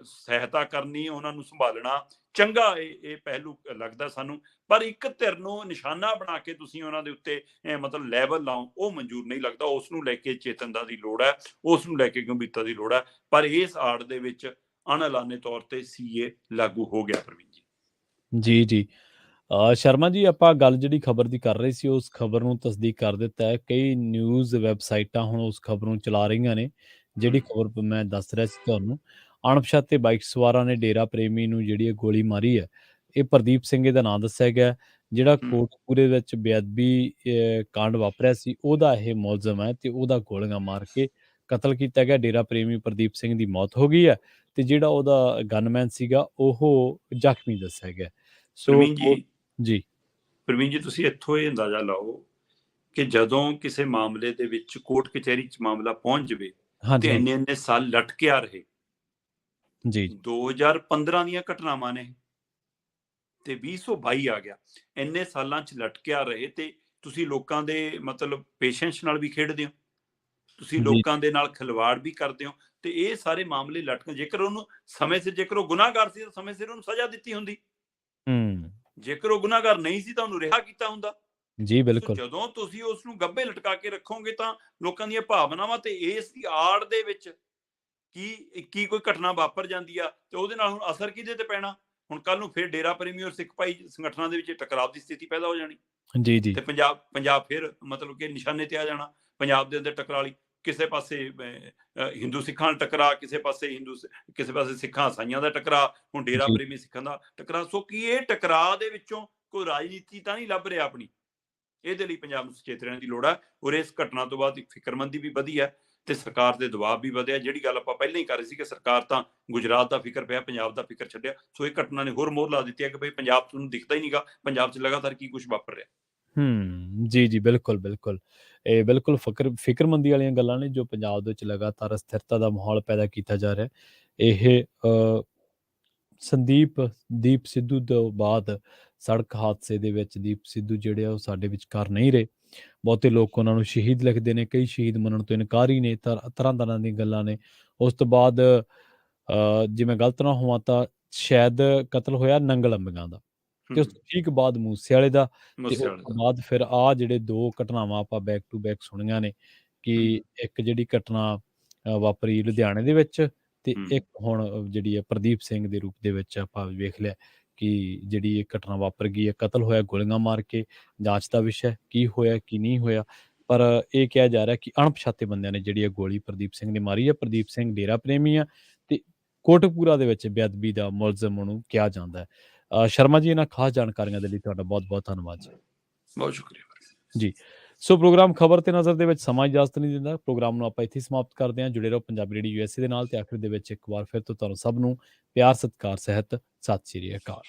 ਸਹਾਇਤਾ ਕਰਨੀ, ਉਹਨਾਂ ਨੂੰ ਸੰਭਾਲਣਾ ਚੰਗਾ ਇਹ ਪਹਿਲੂ ਲੱਗਦਾ ਸਾਨੂੰ। ਪਰ ਇੱਕ ਧਿਰ ਨੂੰ ਨਿਸ਼ਾਨਾ ਬਣਾ ਕੇ ਤੁਸੀਂ ਉਹਨਾਂ ਦੇ ਉੱਤੇ ਮਤਲਬ ਲੈਵਲ ਲਾਓ, ਉਹ ਮਨਜ਼ੂਰ ਨਹੀਂ ਲੱਗਦਾ। ਉਸ ਨੂੰ ਲੈ ਕੇ ਚੇਤਨਤਾ ਦੀ ਲੋੜ ਹੈ, ਉਸ ਨੂੰ ਲੈ ਕੇ ਗੰਭੀਰਤਾ ਦੀ ਲੋੜ ਹੈ। ਪਰ ਇਸ ਆੜ ਦੇ ਵਿੱਚ ਅਣਐਲਾਨੇ ਤੌਰ ਤੇ ਸੀਏ ਲਾਗੂ ਹੋ ਗਿਆ ਪ੍ਰਵੀਨ ਜੀ। ਜੀ ਜੀ ਸ਼ਰਮਾ ਜੀ, ਆਪਾਂ ਗੱਲ ਜਿਹੜੀ ਖਬਰ ਦੀ ਕਰ ਰਹੇ ਸੀ ਉਸ ਖਬਰ ਨੂੰ ਤਸਦੀਕ ਕਰ ਦਿੱਤਾ ਹੈ। ਕਈ ਨਿਊਜ਼ ਵੈਬਸਾਈਟਾਂ ਹੁਣ ਉਸ ਖਬਰ ਨੂੰ ਚਲਾ ਰਹੀਆਂ ਨੇ। ਜਿਹੜੀ ਖਬਰ ਮੈਂ ਦੱਸ ਰਿਹਾ ਸੀ ਤੁਹਾਨੂੰ, ਅਣਪਛਾਤੇ ਬਾਈਕ ਸਵਾਰਾਂ ਨੇ ਡੇਰਾ ਪ੍ਰੇਮੀ ਨੂੰ ਜਿਹੜੀ ਗੋਲੀ ਮਾਰੀ ਹੈ, ਇਹ ਪ੍ਰਦੀਪ ਸਿੰਘ ਦਾ ਨਾਂ ਦੱਸਿਆ ਗਿਆ। ਜਿਹੜਾ ਕੋਟਕਪੂਰੇ ਵਿੱਚ ਬੇਅਦਬੀ ਕਾਂਡ ਵਾਪਰਿਆ ਸੀ ਉਹਦਾ ਇਹ ਮੁਲਜ਼ਮ ਹੈ ਤੇ ਉਹਦਾ ਗੋਲੀਆਂ ਮਾਰ ਕੇ ਕਤਲ ਕੀਤਾ ਗਿਆ। ਡੇਰਾ ਪ੍ਰੇਮੀ ਪ੍ਰਦੀਪ ਸਿੰਘ ਦੀ ਮੌਤ ਹੋ ਗਈ ਹੈ ਤੇ ਜਿਹੜਾ ਉਹਦਾ ਗਨਮੈਨ ਸੀਗਾ ਉਹ ਜ਼ਖਮੀ ਦੱਸਿਆ ਗਿਆ। ਸੋ ਜੀ ਪ੍ਰਵੀਨ ਜੀ, ਤੁਸੀਂ ਇੱਥੋਂ ਇਹ ਅੰਦਾਜ਼ਾ ਲਾਓ ਕਿ ਜਦੋਂ ਕਿਸੇ ਮਾਮਲੇ ਦੇ ਵਿੱਚ ਕੋਰਟ ਕਚਹਿਰੀ 'ਚ ਮਾਮਲਾ ਪਹੁੰਚ ਜਾਵੇ ਤੇ ਇੰਨੇ ਸਾਲ ਲਟਕਿਆ ਰਹੇ। ਜੀ 2015 ਦੀਆਂ ਘਟਨਾਵਾਂ ਨੇ ਤੇ 2022 ਆ ਗਿਆ, ਇੰਨੇ ਸਾਲਾਂ 'ਚ ਲਟਕਿਆ ਰਹੇ ਤੇ ਤੁਸੀਂ ਲੋਕਾਂ ਦੇ ਮਤਲਬ ਪੇਸ਼ੈਂਸ ਨਾਲ ਵੀ ਖੇਡਦੇ ਹੋ, ਤੁਸੀਂ ਲੋਕਾਂ ਦੇ ਨਾਲ ਖਿਲਵਾੜ ਵੀ ਕਰਦੇ ਹੋ ਤੇ ਇਹ ਸਾਰੇ ਮਾਮਲੇ ਲਟਕਣ। ਜੇਕਰ ਉਹਨੂੰ ਸਮੇਂ ਸਿਰ, ਜੇਕਰ ਉਹ ਗੁਨਾਹਗਾਰ ਸੀ ਤਾਂ ਸਮੇਂ ਸਿਰ ਉਹਨੂੰ ਸਜ਼ਾ ਦਿੱਤੀ ਹੁੰਦੀ। ਜੇਕਰ ਉਹ ਗੁਨਾਹਗਾਰ ਨਹੀਂ ਸੀ ਤਾਂ ਉਹਨੂੰ ਰਿਹਾ ਕੀਤਾ ਹੁੰਦਾ। ਜੀ ਬਿਲਕੁਲ। ਜਦੋਂ ਤੁਸੀਂ ਉਸ ਨੂੰ ਗੱਭੇ ਲਟਕਾ ਕੇ ਰੱਖੋਗੇ ਤਾਂ ਲੋਕਾਂ ਦੀਆਂ ਭਾਵਨਾਵਾਂ ਤੇ ਇਸ ਦੀ ਆੜ ਦੇ ਵਿੱਚ ਕੀ ਕੋਈ ਘਟਨਾ ਵਾਪਰ ਜਾਂਦੀ ਆ ਤੇ ਉਹਦੇ ਨਾਲ ਹੁਣ ਅਸਰ ਕਿਹਦੇ ਤੇ ਪੈਣਾ। ਹੁਣ ਕੱਲ ਨੂੰ ਫਿਰ ਡੇਰਾ ਪ੍ਰੇਮੀ ਔਰ ਸਿੱਖ ਭਾਈ ਸੰਗਠਨਾਂ ਦੇ ਵਿੱਚ ਟਕਰਾਅ ਦੀ ਸਥਿਤੀ ਪੈਦਾ ਹੋ ਜਾਣੀ। ਜੀ ਜੀ ਤੇ ਪੰਜਾਬ ਫਿਰ ਮਤਲਬ ਕਿ ਨਿਸ਼ਾਨੇ ਤੇ ਆ ਜਾਣਾ। ਪੰਜਾਬ ਦੇ ਅੰਦਰ ਟਕਰਾਅ ਲਈ, ਕਿਸੇ ਪਾਸੇ ਹਿੰਦੂ ਸਿੱਖਾਂ ਨਾਲ ਟਕਰਾਅ, ਕਿਸੇ ਪਾਸੇ ਸਿੱਖਾਂ ਈਸਾਈਆਂ ਦਾ ਟਕਰਾਅ, ਹੁਣ ਡੇਰਾ ਪ੍ਰੇਮੀ ਸਿੱਖਾਂ ਦਾ ਟਕਰਾਅ। ਸੋ ਕੀ ਇਹ ਟਕਰਾਅ ਦੇ ਵਿੱਚੋਂ ਕੋਈ ਰਾਜਨੀਤੀ ਤਾਂ ਨਹੀਂ ਲੱਭ ਰਿਹਾ ਆਪਣੀ? ਇਹਦੇ ਲਈ ਪੰਜਾਬ ਨੂੰ ਸੁਚੇਤ ਰਹਿਣ ਦੀ ਲੋੜ ਹੈ। ਔਰ ਇਸ ਘਟਨਾ ਤੋਂ ਬਾਅਦ ਇੱਕ ਫਿਕਰਮੰਦੀ ਵੀ ਵਧੀ ਹੈ ਤੇ ਸਰਕਾਰ ਦੇ ਦਬਾਅ ਵੀ ਵਧਿਆ। ਜਿਹੜੀ ਗੱਲ ਆਪਾਂ ਪਹਿਲਾਂ ਹੀ ਕਰ ਰਹੇ ਸੀ ਕਿ ਸਰਕਾਰ ਤਾਂ ਗੁਜਰਾਤ ਦਾ ਫਿਕਰ ਪਿਆ, ਪੰਜਾਬ ਦਾ ਫਿਕਰ ਛੱਡਿਆ। ਸੋ ਇਹ ਘਟਨਾ ਨੇ ਹੋਰ ਮੋਹਰ ਲਾ ਦਿੱਤੀ ਹੈ ਕਿ ਭਾਈ ਪੰਜਾਬ ਤੁਹਾਨੂੰ ਦਿਖਦਾ ਹੀ ਨਹੀਂਗਾ, ਪੰਜਾਬ 'ਚ ਲਗਾਤਾਰ ਕੀ ਕੁਝ ਵਾਪਰ ਰਿਹਾ। ਜੀ ਜੀ ਬਿਲਕੁਲ ਬਿਲਕੁਲ। ਇਹ ਬਿਲਕੁਲ ਫਿਕਰਮੰਦੀ ਵਾਲੀਆਂ ਗੱਲਾਂ ਨੇ ਜੋ ਪੰਜਾਬ ਦੇ ਵਿੱਚ ਲਗਾਤਾਰ ਅਸਥਿਰਤਾ ਦਾ ਮਾਹੌਲ ਪੈਦਾ ਕੀਤਾ ਜਾ ਰਿਹਾ। ਇਹ ਦੀਪ ਸਿੱਧੂ ਤੋਂ ਬਾਅਦ ਸੜਕ ਹਾਦਸੇ ਦੇ ਵਿੱਚ ਦੀਪ ਸਿੱਧੂ ਜਿਹੜੇ ਆ ਉਹ ਸਾਡੇ ਵਿਚਕਾਰ ਨਹੀਂ ਰਹੇ। ਬਹੁਤੇ ਲੋਕ ਉਹਨਾਂ ਨੂੰ ਸ਼ਹੀਦ ਲਿਖਦੇ ਨੇ, ਕਈ ਸ਼ਹੀਦ ਮੰਨਣ ਤੋਂ ਇਨਕਾਰੀ ਨੇ, ਤਰ੍ਹਾਂ ਤਰ੍ਹਾਂ ਦੀਆਂ ਗੱਲਾਂ ਨੇ। ਉਸ ਤੋਂ ਬਾਅਦ ਜੇ ਮੈਂ ਗਲਤ ਨਾ ਹੋਵਾਂ ਤਾਂ ਸ਼ਾਇਦ ਕਤਲ ਹੋਇਆ ਨੰਗਲ ਅੰਬੀਆਂ ਦਾ ਤੇ ਉਸ ਤੋਂ ਠੀਕ ਬਾਅਦ ਮੂਸੇ ਵਾਲੇ ਦਾ, ਤੇ ਉਸ ਤੋਂ ਬਾਅਦ ਫਿਰ ਆਹ ਜਿਹੜੇ 2 ਘਟਨਾਵਾਂ ਆਪਾਂ ਬੈਕ ਟੂ ਬੈਕ ਸੁਣੀਆਂ ਨੇ ਕਿ ਇੱਕ ਜਿਹੜੀ ਘਟਨਾ ਵਾਪਰੀ ਲੁਧਿਆਣੇ ਦੇ ਵਿੱਚ ਤੇ ਹੂੰ ਇੱਕ ਹੁਣ ਜਿਹੜੀ ਹੈ ਪ੍ਰਦੀਪ ਸਿੰਘ ਦੇ ਰੂਪ ਦੇ ਵਿੱਚ ਆਪਾਂ ਵੇਖ ਲਿਆ ਕਿ ਜਿਹੜੀ ਇਹ ਘਟਨਾ ਵਾਪਰ ਗਈ ਹੈ, ਕਤਲ ਹੋਇਆ ਗੋਲੀਆਂ ਮਾਰ ਕੇ। ਜਾਂਚ ਦਾ ਵਿਸ਼ਾ ਹੈ, ਕੀ ਹੋਇਆ ਕੀ ਨਹੀਂ ਹੋਇਆ। ਪਰ ਇਹ ਕਿਹਾ ਜਾ ਰਿਹਾ ਕਿ ਅਣਪਛਾਤੇ ਬੰਦਿਆਂ ਨੇ ਜਿਹੜੀ ਇਹ ਗੋਲੀ ਪ੍ਰਦੀਪ ਸਿੰਘ ਨੇ ਮਾਰੀ ਹੈ। ਪ੍ਰਦੀਪ ਸਿੰਘ ਡੇਰਾ ਪ੍ਰੇਮੀ ਆ ਤੇ ਕੋਟਕਪੂਰਾ ਦੇ ਵਿੱਚ ਬੇਅਦਬੀ ਦਾ ਮੁਲਜ਼ਮ ਉਹਨੂੰ ਕਿਹਾ ਜਾਂਦਾ ਹੈ। ਸ਼ਰਮਾ ਜੀ, ਇਹਨਾਂ ਖਾਸ ਜਾਣਕਾਰੀਆਂ ਦੇ ਲਈ ਤੁਹਾਡਾ ਬਹੁਤ ਬਹੁਤ ਧੰਨਵਾਦ ਜੀ। ਬਹੁਤ ਸ਼ੁਕਰੀਆ। ਜੀ, ਸੋ ਪ੍ਰੋਗਰਾਮ ਖਬਰ ਤੇ ਨਜ਼ਰ ਦੇ ਵਿੱਚ ਸਮਾਂ ਇਜਾਜ਼ਤ ਨਹੀਂ ਦਿੰਦਾ। ਪ੍ਰੋਗਰਾਮ ਨੂੰ ਆਪਾਂ ਇੱਥੇ ਹੀ ਸਮਾਪਤ ਕਰਦੇ ਹਾਂ। ਜੁੜੇ ਰਹੋ ਪੰਜਾਬੀ ਰੇਡੀਓ USA ਦੇ ਨਾਲ। ਤੇ ਆਖਿਰ ਦੇ ਵਿੱਚ ਇੱਕ ਵਾਰ ਫਿਰ ਤੋਂ ਤੁਹਾਨੂੰ ਸਭ ਨੂੰ ਪਿਆਰ ਸਤਿਕਾਰ ਸਹਿਤ ਸਤਿ ਸ਼੍ਰੀ ਅਕਾਲ।